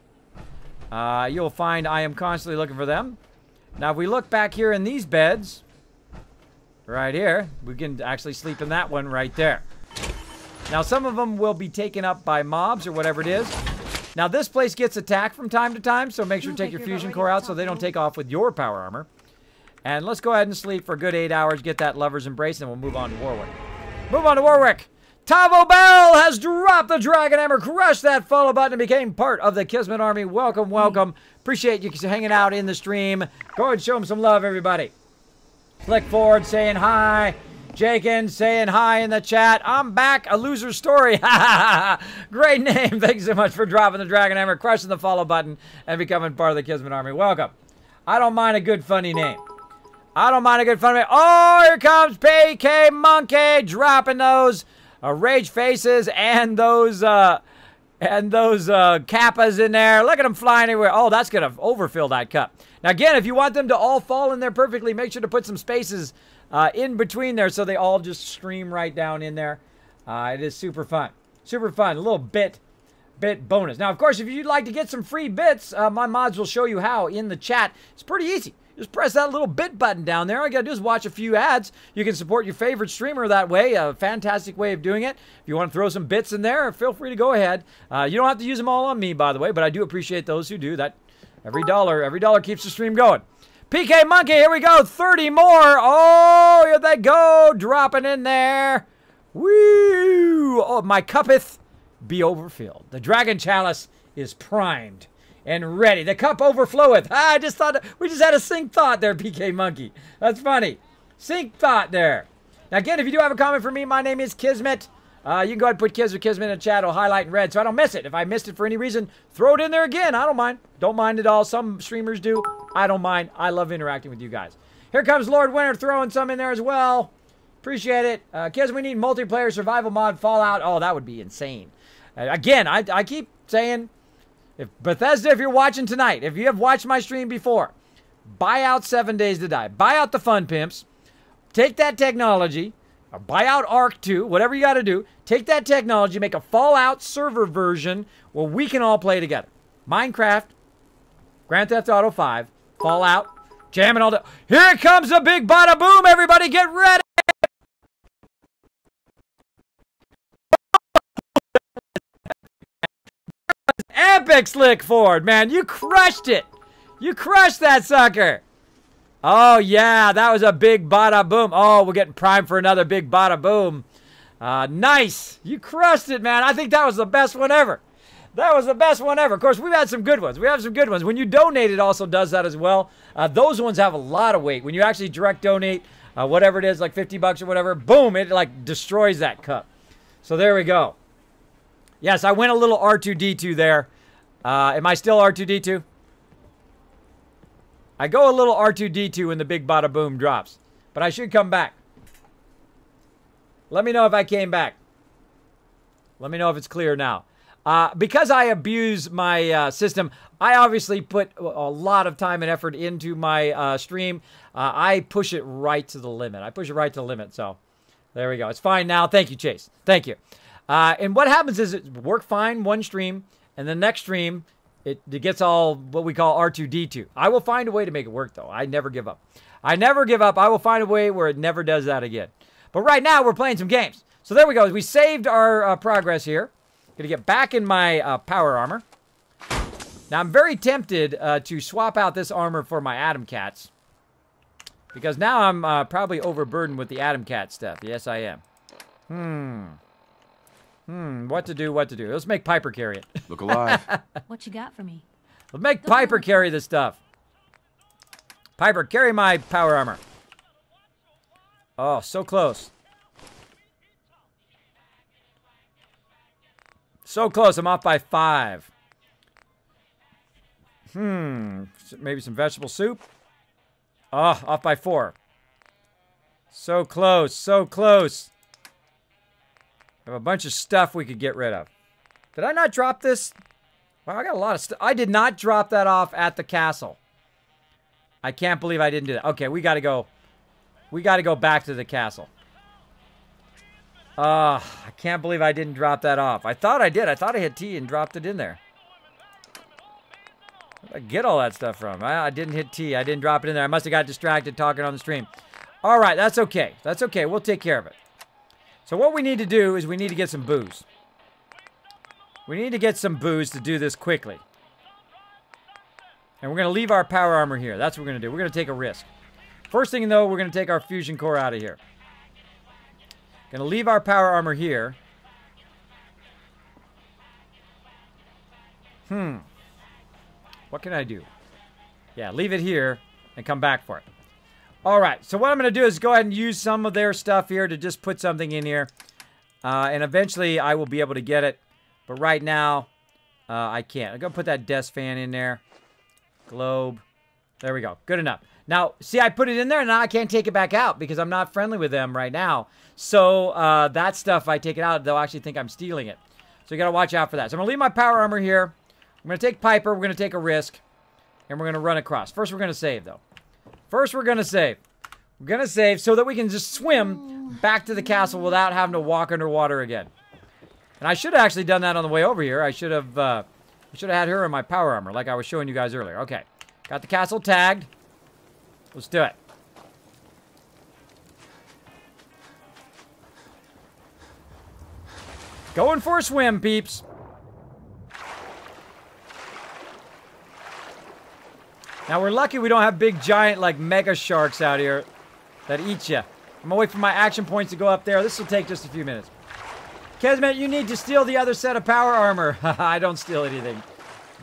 You'll find I am constantly looking for them. Now, if we look back here in these beds, right here, we can actually sleep in that one right there. Now, some of them will be taken up by mobs or whatever it is. Now, this place gets attacked from time to time, so make sure to take your fusion core out so they don't take off with your power armor. And let's go ahead and sleep for a good 8 hours, get that lover's embrace, and we'll move on to Warwick. Move on to Warwick. Tavo Bell has dropped the Dragon Hammer, crushed that follow button, and became part of the Kismet Army. Welcome, welcome. Appreciate you hanging out in the stream. Go ahead and show them some love, everybody. Flick Ford saying hi. Jakin saying hi in the chat. I'm back, a loser story. Great name. Thanks so much for dropping the Dragon Hammer, crushing the follow button, and becoming part of the Kismet Army. Welcome. I don't mind a good funny name. I don't mind a good funny name. Oh, here comes PK Monkey dropping those rage faces and those kappas in there. Look at them flying everywhere. Oh, that's going to overfill that cup. Now, again, if you want them to all fall in there perfectly, make sure to put some spaces in between there so they all just stream right down in there. It is super fun. Super fun. A little bit bit bonus. Now, of course, if you'd like to get some free bits, my mods will show you how in the chat. It's pretty easy. Just press that little bit button down there. All you gotta do is watch a few ads. You can support your favorite streamer that way. A fantastic way of doing it. If you want to throw some bits in there, feel free to go ahead. You don't have to use them all on me, by the way, but I do appreciate those who do. That every dollar keeps the stream going. PK Monkey, here we go. 30 more. Oh, here they go. Dropping in there. Woo! Oh, my cuppeth be overfilled. The dragon chalice is primed and ready. The cup overfloweth. I just thought, we just had a sync thought there, PK Monkey. That's funny. Sync thought there. Now, again, if you do have a comment for me, my name is Kismet. You can go ahead and put Kiz or Kismet in the chat. I'll highlight in red so I don't miss it. If I missed it for any reason, throw it in there again. I don't mind. Don't mind at all. Some streamers do. I don't mind. I love interacting with you guys. Here comes Lord Winter throwing some in there as well. Appreciate it. Kiz, we need multiplayer survival mod Fallout. Oh, that would be insane. Again, I keep saying, if Bethesda, if you're watching tonight, if you have watched my stream before, buy out 7 Days to Die. Buy out the Fun Pimps. Take that technology, or buy out Ark 2, whatever you got to do. Take that technology, make a Fallout server version where we can all play together. Minecraft, Grand Theft Auto 5, Fallout, jamming all day. Here it comes, the big bada boom, everybody get ready! Epic Slick Ford, man, you crushed it. You crushed that sucker. Oh, yeah, that was a big bada boom. Oh, we're getting primed for another big bada boom. Nice. You crushed it, man. I think that was the best one ever. That was the best one ever. Of course, we've had some good ones. We have some good ones. When you donate, it also does that as well. Those ones have a lot of weight. When you actually direct donate, whatever it is, like 50 bucks or whatever, boom, it like destroys that cup. So there we go. Yes, I went a little R2-D2 there. Am I still R2-D2? I go a little R2-D2 when the big bada boom drops. But I should come back. Let me know if I came back. Let me know if it's clear now. Because I abuse my system, I obviously put a lot of time and effort into my stream. I push it right to the limit. I push it right to the limit. So there we go. It's fine now. Thank you, Chase. Thank you. And what happens is it works fine one stream, and the next stream, it gets all what we call R2-D2. I will find a way to make it work, though. I never give up. I never give up. I will find a way where it never does that again. But right now, we're playing some games. So there we go. We saved our progress here. Going to get back in my power armor. Now, I'm very tempted to swap out this armor for my Atom Cats. Because now I'm probably overburdened with the Atom Cat stuff. Yes, I am. What to do, what to do. Let's make Piper carry it. Look alive. What you got for me? Let's make Piper carry this stuff. Piper, carry my power armor. Oh, so close. So close, I'm off by 5. Maybe some vegetable soup. Oh, off by 4. So close, so close. I have a bunch of stuff we could get rid of. Did I not drop this? Wow, I got a lot of stuff. I did not drop that off at the castle. I can't believe I didn't do that. Okay, we got to go. We got to go back to the castle. I can't believe I didn't drop that off. I thought I did. I thought I hit T and dropped it in there. Where did I get all that stuff from? I didn't hit T. I didn't drop it in there. I must have got distracted talking on the stream. All right, that's okay. That's okay. We'll take care of it. So what we need to do is we need to get some booze. We need to get some booze to do this quickly. And we're going to leave our power armor here. That's what we're going to do. We're going to take a risk. First thing, though, we're going to take our fusion core out of here. Going to leave our power armor here. What can I do? Yeah, leave it here and come back for it. All right, so what I'm going to do is go ahead and use some of their stuff here to just put something in here. And eventually I will be able to get it. But right now, I can't. I'm going to put that desk fan in there. Globe. There we go. Good enough. Now, see, I put it in there, and now I can't take it back out because I'm not friendly with them right now. So that stuff, I take it out, they'll actually think I'm stealing it. So you got to watch out for that. So I'm going to leave my power armor here. I'm going to take Piper. We're going to take a risk. And we're going to run across. First, we're going to save, though. First, we're going to save. We're going to save so that we can just swim back to the castle without having to walk underwater again. And I should have actually done that on the way over here. I should have had her in my power armor like I was showing you guys earlier. Okay. Got the castle tagged. Let's do it. Going for a swim, peeps. Now, we're lucky we don't have big, giant, like, mega sharks out here that eat you. I'm gonna wait for my action points to go up there. This will take just a few minutes. Kismet, you need to steal the other set of power armor. I don't steal anything.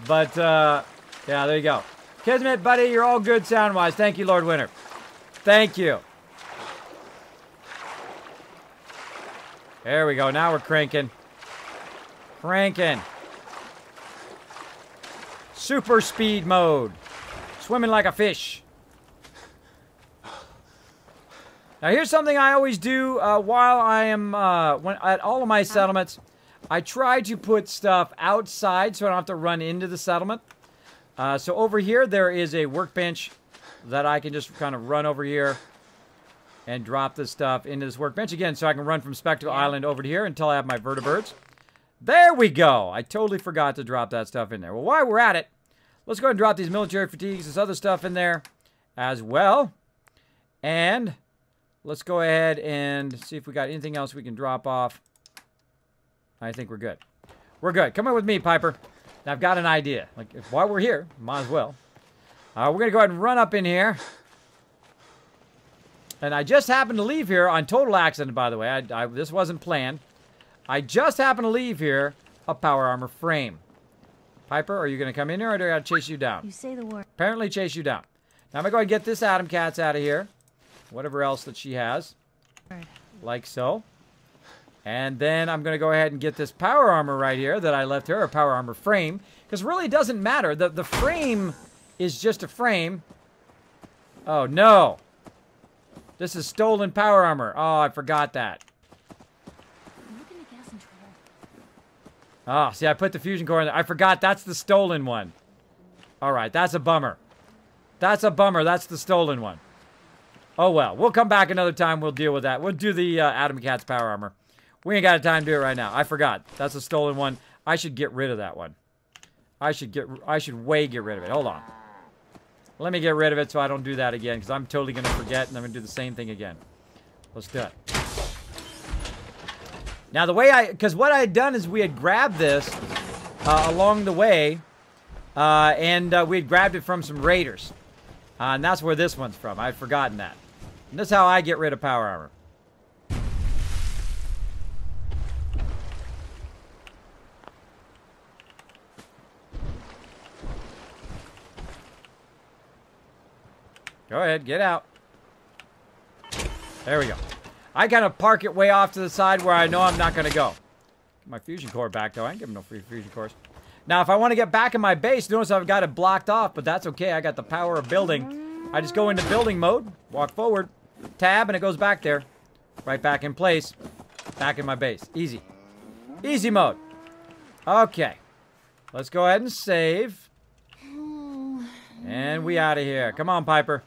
But, yeah, there you go. Kismet, buddy, you're all good sound-wise. Thank you, Lord Winter. Thank you. There we go. Now we're cranking. Cranking. Super speed mode. Swimming like a fish. Now here's something I always do while I am at all of my settlements. I try to put stuff outside so I don't have to run into the settlement. So over here there is a workbench that I can just kind of run over here and drop this stuff into this workbench again so I can run from Spectacle Island over to here until I have my vertebrates. There we go. I totally forgot to drop that stuff in there. Well, while we're at it, let's go ahead and drop these military fatigues, this other stuff in there as well. And let's go ahead and see if we got anything else we can drop off. I think we're good. We're good. Come on with me, Piper. Now, I've got an idea. Like, while we're here, might as well. We're going to go ahead and run up in here. And I just happened to leave here on total accident, by the way. This wasn't planned. I just happened to leave here a power armor frame. Piper, are you going to come in here or do I got to chase you down? You say the word. Apparently chase you down. Now, I'm going to go ahead and get this Atom Cats out of here. Whatever else that she has. Like so. And then I'm going to go ahead and get this power armor right here that I left her, a power armor frame. Because really it doesn't matter. The frame is just a frame. Oh, no. This is stolen power armor. Oh, I forgot that. Oh, see, I put the fusion core in there. I forgot that's the stolen one. All right, that's a bummer. That's a bummer. That's the stolen one. Oh, well. We'll come back another time. We'll deal with that. We'll do the Atom Cat's power armor. We ain't got time to do it right now. I forgot. That's a stolen one. I should get rid of that one. I should way get rid of it. Hold on. Let me get rid of it so I don't do that again, because I'm totally going to forget, and I'm going to do the same thing again. Let's do it. Now, the way because what I had done is we had grabbed this along the way, and we had grabbed it from some raiders. And that's where this one's from. I'd forgotten that. And this is how I get rid of power armor. Go ahead, get out. There we go. I kind of park it way off to the side where I know I'm not going to go. Get my fusion core back, though. I ain't giving no free fusion cores. Now, if I want to get back in my base, notice I've got it blocked off, but that's okay. I got the power of building. I just go into building mode, walk forward, tab, and it goes back there. Right back in place. Back in my base. Easy. Easy mode. Okay. Let's go ahead and save. And we out of here. Come on, Piper.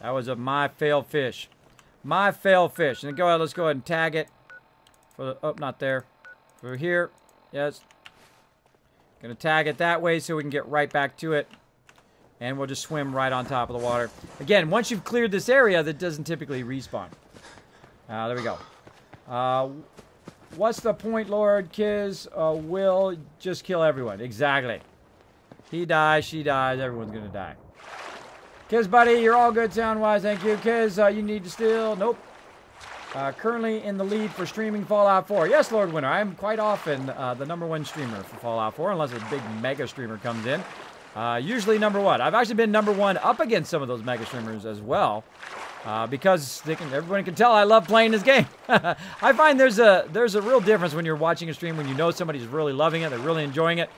That was my failed fish. My failed fish. And then go ahead, let's go ahead and tag it. For the, oh, not there. For here. Yes. Gonna tag it that way so we can get right back to it. And we'll just swim right on top of the water. Again, once you've cleared this area, that doesn't typically respawn. There we go. What's the point, Lord? Kiz will just kill everyone. Exactly. He dies, she dies, everyone's gonna die. Kiz, buddy, you're all good sound-wise, thank you. Kiz, you need to steal. Nope. Currently in the lead for streaming Fallout 4. Yes, Lord Winter, I am quite often the #1 streamer for Fallout 4, unless a big mega streamer comes in. Usually #1. I've actually been #1 up against some of those mega streamers as well. Because everyone can tell I love playing this game. I find there's a real difference when you're watching a stream when you know somebody's really loving it, they're really enjoying it,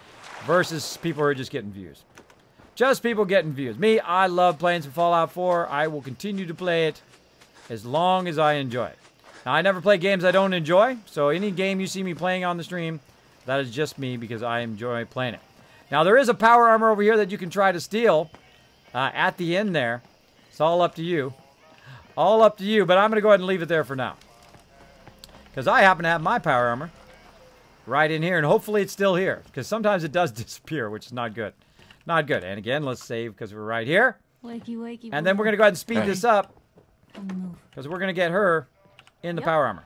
versus people who are just getting views. Just people getting views. Me, I love playing some Fallout 4. I will continue to play it as long as I enjoy it. Now, I never play games I don't enjoy, so any game you see me playing on the stream, that is just me because I enjoy playing it. Now, there is a power armor over here that you can try to steal at the end there. It's all up to you. All up to you, but I'm going to go ahead and leave it there for now. Because I happen to have my power armor right in here, and hopefully it's still here. Because sometimes it does disappear, which is not good. Not good. And again, let's save because we're right here. Wakey, wakey. And then we're going to go ahead and speed this up. Move. Because we're going to get her in the power armor.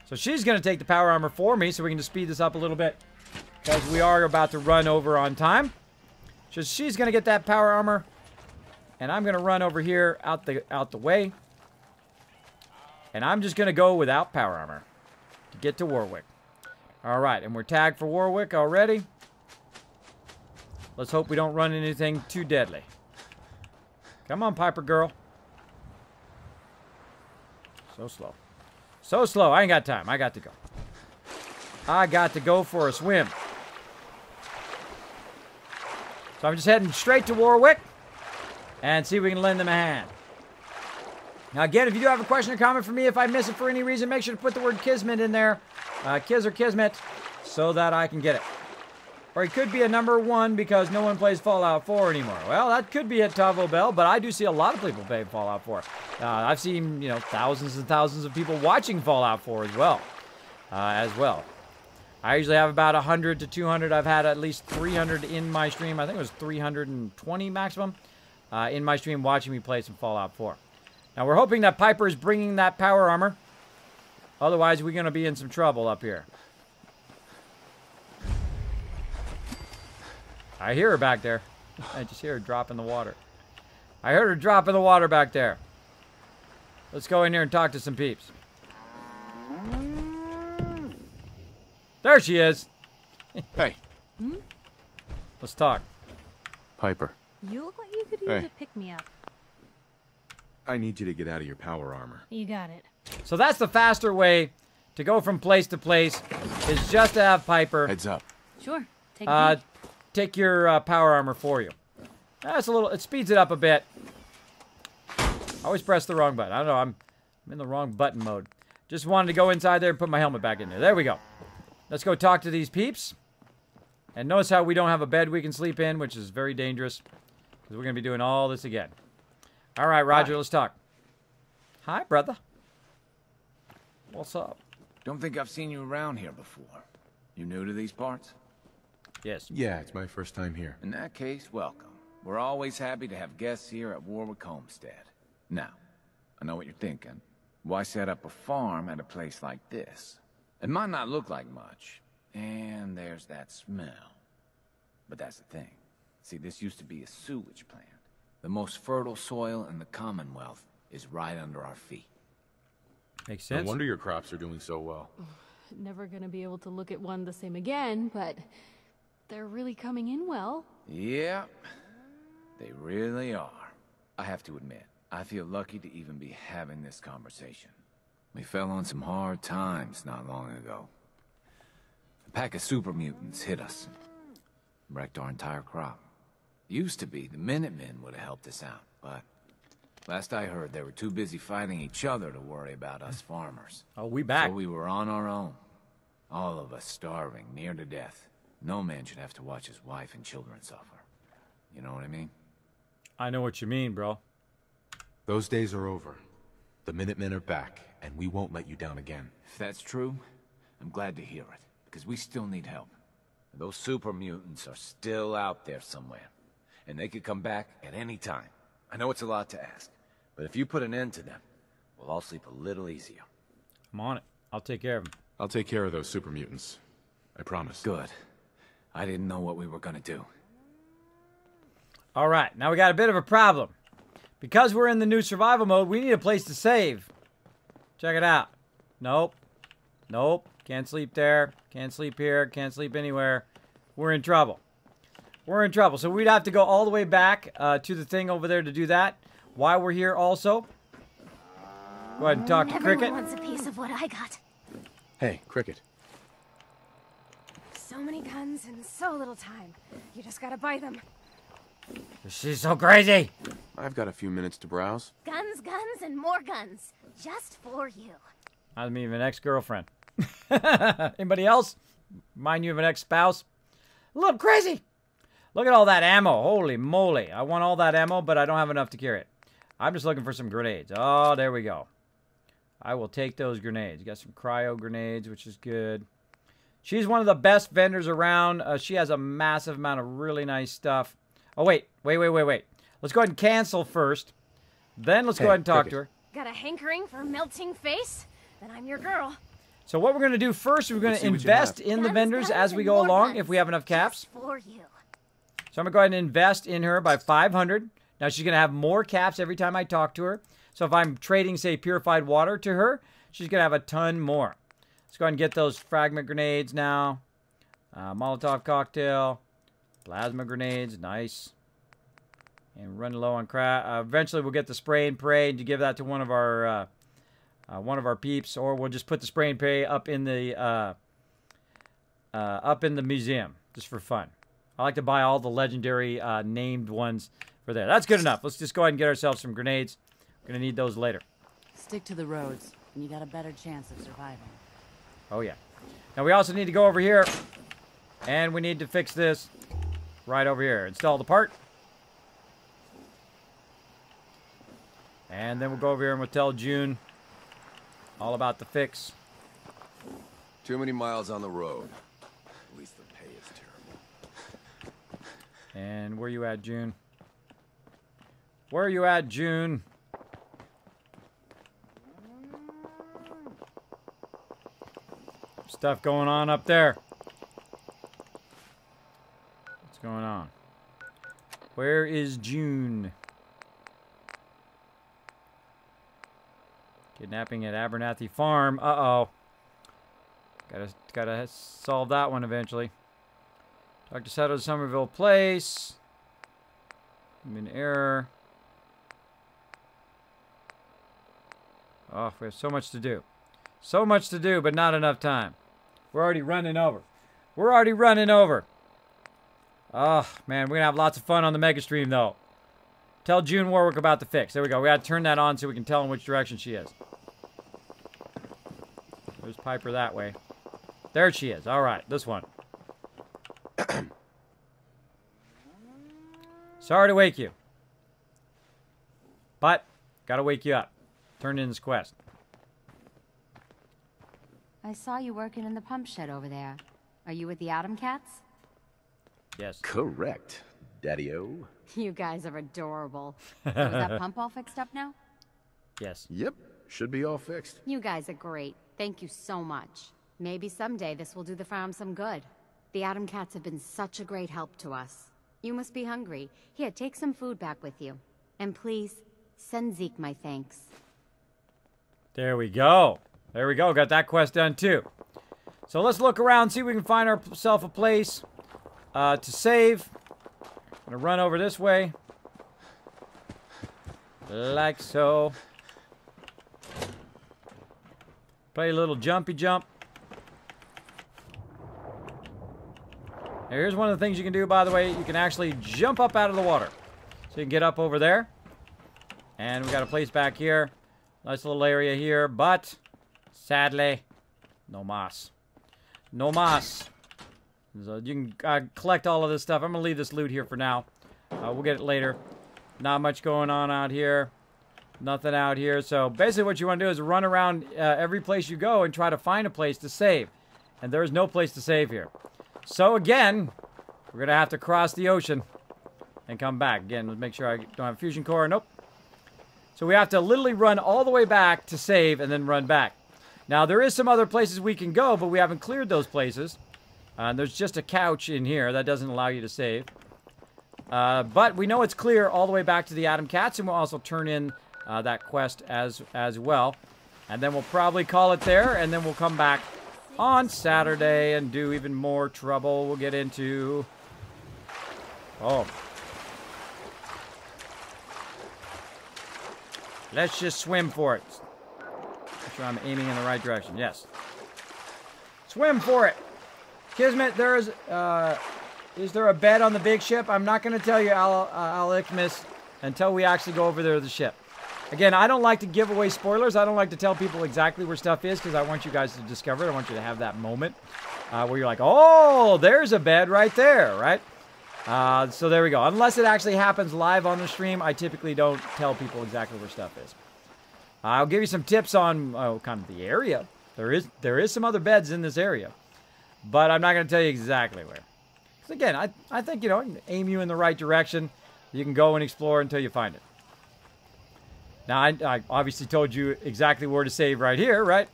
So she's going to take the power armor for me, so we can just speed this up a little bit. Because we are about to run over on time. So she's going to get that power armor. And I'm going to run over here out the way. And I'm just going to go without power armor to get to Warwick. All right, and we're tagged for Warwick already. Let's hope we don't run anything too deadly. Come on, Piper girl. So slow. So slow. I ain't got time. I got to go. I got to go for a swim. So I'm just heading straight to Warwick and see if we can lend them a hand. Now, again, if you do have a question or comment for me, if I miss it for any reason, make sure to put the word Kismet in there. Kiz or Kismet, so that I can get it. Or it could be a number 1 because no one plays Fallout 4 anymore. Well, that could be at Taco Bell, but I do see a lot of people play Fallout 4. I've seen, thousands and thousands of people watching Fallout 4 as well. I usually have about 100 to 200. I've had at least 300 in my stream. I think it was 320 maximum in my stream watching me play some Fallout 4. Now, we're hoping that Piper is bringing that power armor. Otherwise, we're going to be in some trouble up here. I hear her back there. I just hear her drop in the water. I heard her drop in the water back there. Let's go in here and talk to some peeps. There she is. Hey. Let's talk. Piper, You look like you could use a pick-me-up. I need you to get out of your power armor. You got it. So that's the faster way to go from place to place, is just to have Piper Heads up. Sure. Take a peek. take your power armor for you. That's a little, it speeds it up a bit. I always press the wrong button. I don't know, I'm in the wrong button mode. Just wanted to go inside there and put my helmet back in there. There we go. Let's go talk to these peeps. And notice how we don't have a bed we can sleep in, which is very dangerous. Because we're going to be doing all this again. All right, Roger, let's talk. Hi, brother. What's up? Don't think I've seen you around here before. You new to these parts? Yes. Yeah, it's my first time here. In that case, welcome. We're always happy to have guests here at Warwick Homestead. Now, I know what you're thinking. Why set up a farm at a place like this? It might not look like much, and there's that smell. But that's the thing. See, this used to be a sewage plant. The most fertile soil in the Commonwealth is right under our feet. Makes sense. No wonder your crops are doing so well. Never gonna be able to look at one the same again, but they're really coming in well. Yep, they really are. I have to admit, I feel lucky to even be having this conversation. We fell on some hard times not long ago. A pack of super mutants hit us. Wrecked our entire crop. Used to be the Minutemen would have helped us out, but last I heard they were too busy fighting each other to worry about us farmers. Oh, we back. So we were on our own. All of us starving, near to death. No man should have to watch his wife and children suffer. You know what I mean? I know what you mean, bro. Those days are over. The Minutemen are back, and we won't let you down again. If that's true, I'm glad to hear it, because we still need help. Those super mutants are still out there somewhere, and they could come back at any time. I know it's a lot to ask, but if you put an end to them, we'll all sleep a little easier. I'm on it. I'll take care of him. I'll take care of those super mutants. I promise. Good. I didn't know what we were gonna do. All right, now we got a bit of a problem. Because we're in the new survival mode, we need a place to save. Check it out. Nope. Nope. Can't sleep there. Can't sleep here. Can't sleep anywhere. We're in trouble. We're in trouble. So we'd have to go all the way back to the thing over there to do that. While we're here also. Go ahead and talk to Cricket. Everyone wants a piece of what I got. Hey, Cricket. So many guns in so little time. You just gotta buy them. She's so crazy. I've got a few minutes to browse. Guns, guns, and more guns. Just for you. I mean, an ex-girlfriend. Anybody else? Mind you of an ex-spouse? A little crazy. Look at all that ammo. Holy moly. I want all that ammo, but I don't have enough to carry it. I'm just looking for some grenades. Oh, there we go. I will take those grenades. Got some cryo grenades, which is good. She's one of the best vendors around. She has a massive amount of really nice stuff. Oh, wait. Let's go ahead and cancel first. Then let's go ahead and talk to her. Got a hankering for melting face? Then I'm your girl. So what we're going to do first, we're going to invest in the vendors as we go along if we have enough caps. For you. So I'm going to go ahead and invest in her by 500. Now she's going to have more caps every time I talk to her. So if I'm trading, say, purified water to her, she's going to have a ton more. Let's go ahead and get those fragment grenades now. Molotov cocktail. Plasma grenades. Nice. And running low on crap. Eventually we'll get the spray and pray to give that to one of our peeps, or we'll just put the spray and pray up in the museum just for fun. I like to buy all the legendary named ones for there. That's good enough. Let's just go ahead and get ourselves some grenades. We're gonna need those later. Stick to the roads, and you got a better chance of surviving. Oh yeah. Now we also need to go over here, and we need to fix this right over here. Install the part. And then we'll go over here and we'll tell June all about the fix. Too many miles on the road. At least the pay is terrible. And where you at, June? Where are you at, June? Stuff going on up there. What's going on? Where is June? Kidnapping at Abernathy Farm. Uh-oh. Gotta solve that one eventually. Dr. Sato's Somerville Place. I'm in error. Oh, we have so much to do. So much to do, but not enough time. We're already running over. We're already running over. Oh, man, we're gonna have lots of fun on the Mega Stream, though. Tell June Warwick about the fix. There we go. We gotta turn that on so we can tell in which direction she is. There's Piper that way. There she is. All right, this one. Sorry to wake you. But, gotta wake you up. Turn in this quest. I saw you working in the pump shed over there. Are you with the Atom Cats? Yes. Correct, Daddy-O. You guys are adorable. So is that pump all fixed up now? Yes. Yep, should be all fixed. You guys are great. Thank you so much. Maybe someday this will do the farm some good. The Atom Cats have been such a great help to us. You must be hungry. Here, take some food back with you. And please, send Zeke my thanks. There we go. There we go. Got that quest done too. So let's look around, see if we can find ourselves a place to save. I'm gonna run over this way. Like so. Play a little jumpy jump. Now, here's one of the things you can do, by the way. You can actually jump up out of the water. So you can get up over there. And we got a place back here. Nice little area here, but sadly, no mas. No mas. So you can collect all of this stuff. I'm going to leave this loot here for now. We'll get it later. Not much going on out here. Nothing out here. So basically what you want to do is run around every place you go and try to find a place to save. And there's no place to save here. So again, we're going to have to cross the ocean and come back. Again, let's make sure I don't have a fusion core. Nope. So we have to literally run all the way back to save and then run back. Now, there is some other places we can go, but we haven't cleared those places. There's just a couch in here. That doesn't allow you to save. But we know it's clear all the way back to the Atom Cats, and we'll also turn in that quest as well. And then we'll probably call it there, and then we'll come back on Saturday and do even more trouble we'll get into. Oh. Let's just swim for it. Make sure I'm aiming in the right direction. Yes. Swim for it. Kismet, is there a bed on the big ship? I'm not going to tell you, Alexmis, until we actually go over there to the ship. Again, I don't like to give away spoilers. I don't like to tell people exactly where stuff is because I want you guys to discover it. I want you to have that moment where you're like, oh, there's a bed right there, right? So there we go. Unless it actually happens live on the stream, I typically don't tell people exactly where stuff is. I'll give you some tips on kind of the area. There is some other beds in this area, but I'm not going to tell you exactly where. Because again, I think, you know, aim you in the right direction. You can go and explore until you find it. Now, I obviously told you exactly where to save right here, right?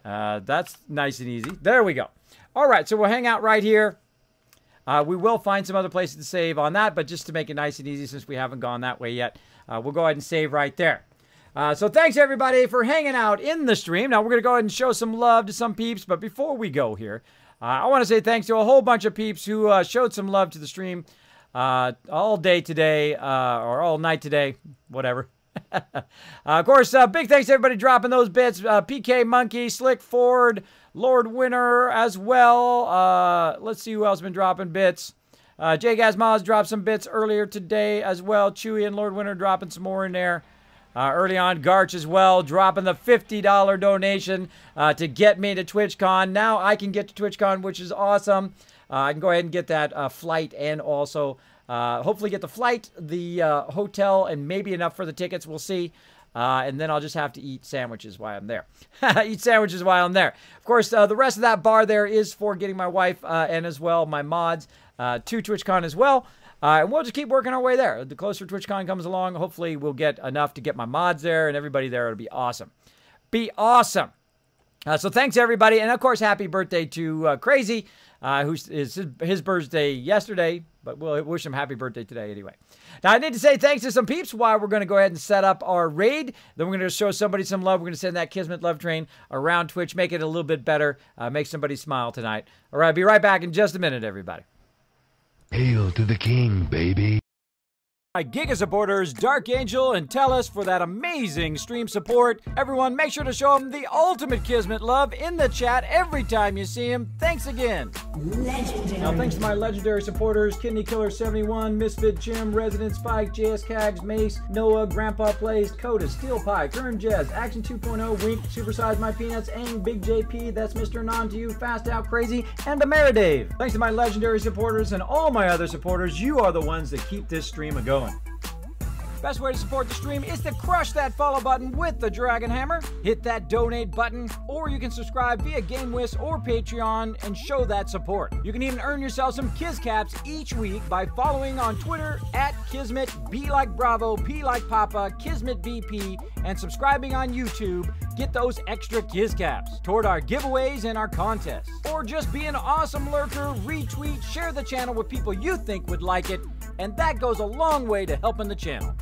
That's nice and easy. There we go. All right, so we'll hang out right here. We will find some other places to save on that, but just to make it nice and easy, since we haven't gone that way yet, we'll go ahead and save right there. So thanks, everybody, for hanging out in the stream. Now, we're going to go ahead and show some love to some peeps, but before we go here, I want to say thanks to a whole bunch of peeps who showed some love to the stream all day today, or all night today, whatever. Of course, big thanks to everybody dropping those bits. PK Monkey, Slick Ford, Lord Winner as well. Let's see who else has been dropping bits. Jay Gazmaz dropped some bits earlier today as well. Chewy and Lord Winner dropping some more in there. Early on, Garch as well, dropping the $50 donation to get me to TwitchCon. Now I can get to TwitchCon, which is awesome. I can go ahead and get that flight and also hopefully get the flight, the hotel, and maybe enough for the tickets. We'll see. And then I'll just have to eat sandwiches while I'm there. Eat sandwiches while I'm there. Of course, the rest of that bar there is for getting my wife and as well my mods to TwitchCon as well. And we'll just keep working our way there. The closer TwitchCon comes along, hopefully we'll get enough to get my mods there and everybody there. It'll be awesome. Be awesome. So thanks, everybody. And, of course, happy birthday to Crazy, who's his birthday yesterday. But we'll wish him happy birthday today anyway. Now, I need to say thanks to some peeps while we're going to go ahead and set up our raid. Then we're going to show somebody some love. We're going to send that Kismet love train around Twitch, make it a little bit better, make somebody smile tonight. All right, be right back in just a minute, everybody. Hail to the king, baby. My Giga supporters, Dark Angel and Tellus, for that amazing stream support. Everyone, make sure to show them the ultimate Kismet love in the chat every time you see him. Thanks again. Legendary. Now, thanks to my legendary supporters, Kidney Killer 71, Misfit Jim, Resident Spike, JS Cags, Mace, Noah, Grandpa Plays, Coda, Steel Pie, Kern Jazz, Action 2.0, Wink, Supersize My Peanuts, Aang, Big JP, That's Mr. Non to You, Fast Out Crazy, and Ameridave. Thanks to my legendary supporters and all my other supporters, you are the ones that keep this stream a-going. Best way to support the stream is to crush that follow button with the Dragon Hammer, hit that donate button, or you can subscribe via GameWist or Patreon and show that support. You can even earn yourself some Kiz Caps each week by following on Twitter at Kismet, B like Bravo, P like Papa, Kismet BP, and subscribing on YouTube. Get those extra Kiz Caps toward our giveaways and our contests. Or just be an awesome lurker, retweet, share the channel with people you think would like it, and that goes a long way to helping the channel.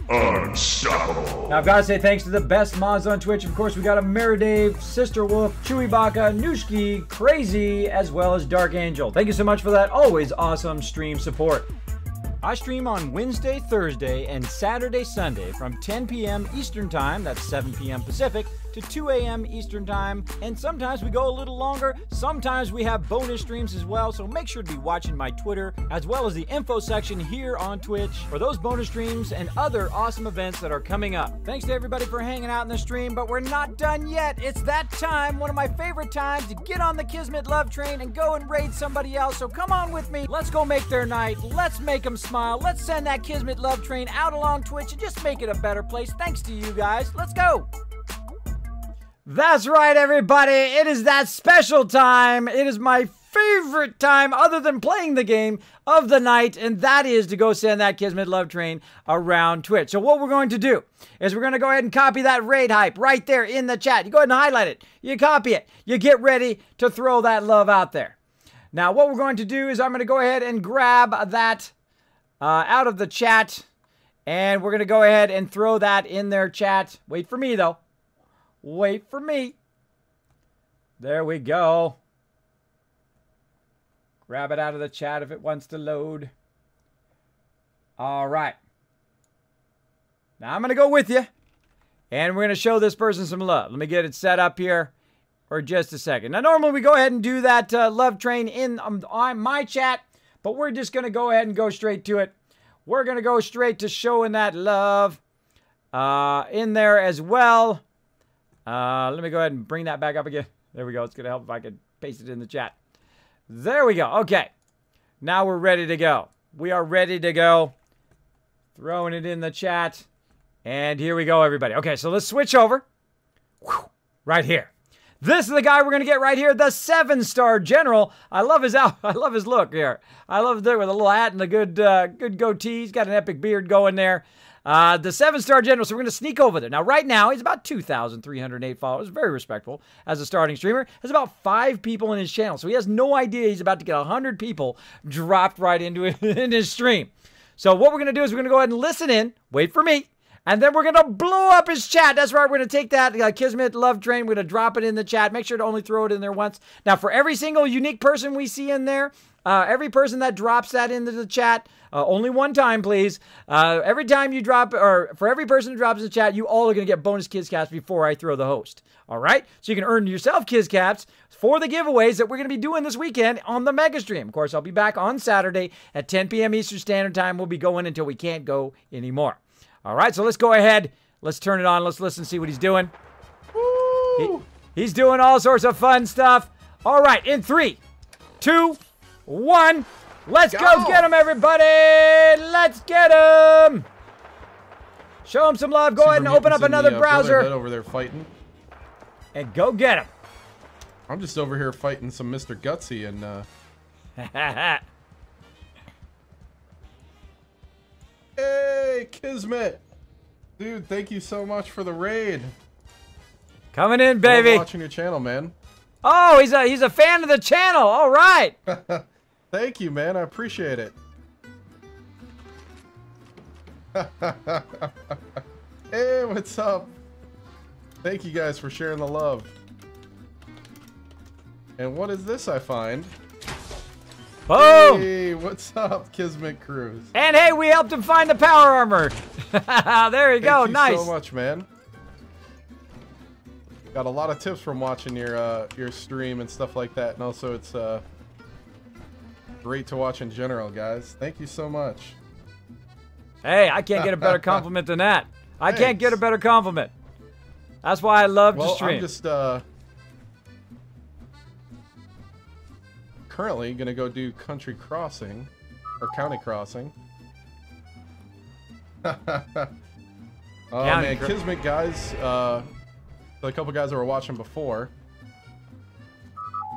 Unstoppable. Now, I've got to say thanks to the best mods on Twitch. Of course, we got Ameridave, Sister Wolf, Chewy Baka, Nushki, Crazy, as well as Dark Angel. Thank you so much for that always awesome stream support. I stream on Wednesday, Thursday, and Saturday, Sunday from 10 p.m. Eastern Time, that's 7 p.m. Pacific, to 2 a.m. Eastern Time, and sometimes we go a little longer. Sometimes we have bonus streams as well, so make sure to be watching my Twitter, as well as the info section here on Twitch for those bonus streams and other awesome events that are coming up. Thanks to everybody for hanging out in the stream, but we're not done yet. It's that time, one of my favorite times, to get on the Kismet love train and go and raid somebody else, so come on with me. Let's go make their night. Let's make them smile. Let's send that Kismet love train out along Twitch and just make it a better place. Thanks to you guys. Let's go. That's right, everybody. It is that special time. It is my favorite time, other than playing the game, of the night, and that is to go send that Kismet love train around Twitch. So what we're going to do is we're going to go ahead and copy that raid hype right there in the chat. You go ahead and highlight it. You copy it. You get ready to throw that love out there. Now, what we're going to do is I'm going to go ahead and grab that out of the chat, and we're going to go ahead and throw that in their chat. Wait for me, though. Wait for me. There we go. Grab it out of the chat if it wants to load. All right. Now I'm going to go with you, and we're going to show this person some love. Let me get it set up here for just a second. Now, normally we go ahead and do that love train in on my chat, but we're just going to go ahead and go straight to it. We're going to go straight to showing that love in there as well. Let me go ahead and bring that back up again. There we go. It's going to help if I can paste it in the chat. There we go. Okay. Now we're ready to go. We are ready to go. Throwing it in the chat. And here we go, everybody. Okay, so let's switch over. Whew, right here. This is the guy we're going to get right here, the 7-star general. I love his look here. I love it with a little hat and a good goatee. He's got an epic beard going there. The 7-star general, so we're going to sneak over there. Now, right now, he's about 2,308 followers. Very respectable as a starting streamer. Has about 5 people in his channel, so he has no idea he's about to get 100 people dropped right into it in his stream. So what we're going to do is we're going to go ahead and listen in, wait for me, and then we're going to blow up his chat. That's right. We're going to take that Kismet love train. We're going to drop it in the chat. Make sure to only throw it in there once. Now, for every single unique person we see in there, every person that drops that into the chat, only one time, please. Every time you drop, or for every person who drops in the chat, you all are going to get bonus Kiz Caps before I throw the host. All right? So you can earn yourself Kiz Caps for the giveaways that we're going to be doing this weekend on the Mega Stream. Of course, I'll be back on Saturday at 10 p.m. Eastern Standard Time. We'll be going until we can't go anymore. All right, so let's go ahead. Let's turn it on. Let's listen, see what he's doing. He's doing all sorts of fun stuff. All right, in 3, 2, 1. Let's go get him, everybody. Let's get him. Show him some love. Go ahead and open up another browser. Over there fighting. And go get him. I'm just over here fighting some Mr. Gutsy and Hey, Kismet! Dude, thank you so much for the raid. Coming in, baby. I'm watching your channel, man. Oh, he's a fan of the channel. All right. Thank you, man. I appreciate it. Hey, what's up? Thank you guys for sharing the love. And what is this I find? Boom! Hey, what's up, Kismet Cruz? And hey, we helped him find the power armor. There you go. Nice. Thank you so much, man. Got a lot of tips from watching your stream and stuff like that, and also it's great to watch in general, guys. Thank you so much. Hey, I can't get a better compliment than that. I can't get a better compliment. That's why I love to stream. I'm just currently gonna go do country crossing or county crossing. Oh man, Kismet guys, a couple guys that were watching before,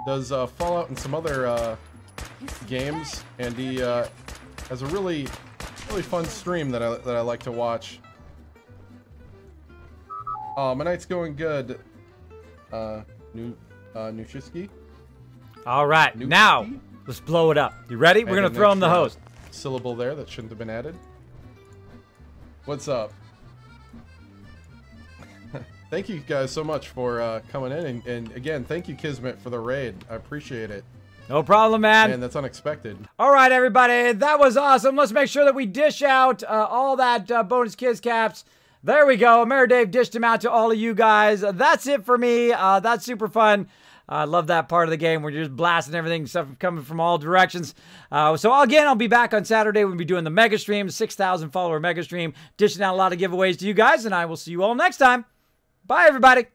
does Fallout and some other games, and he has a really fun stream that I like to watch. My night's going good. Nushiski. All right, now let's blow it up. You ready? We're gonna throw him the host. Syllable there that shouldn't have been added. What's up? Thank you guys so much for coming in, and again, thank you Kismet for the raid. I appreciate it. No problem, man. And that's unexpected. All right, everybody, that was awesome. Let's make sure that we dish out all that bonus Kiz Caps. There we go. Mayor Dave dished them out to all of you guys. That's it for me. That's super fun. I love that part of the game where you're just blasting everything, stuff coming from all directions. So again, I'll be back on Saturday. We'll be doing the mega stream, 6,000 follower mega stream, dishing out a lot of giveaways to you guys, and I will see you all next time. Bye, everybody.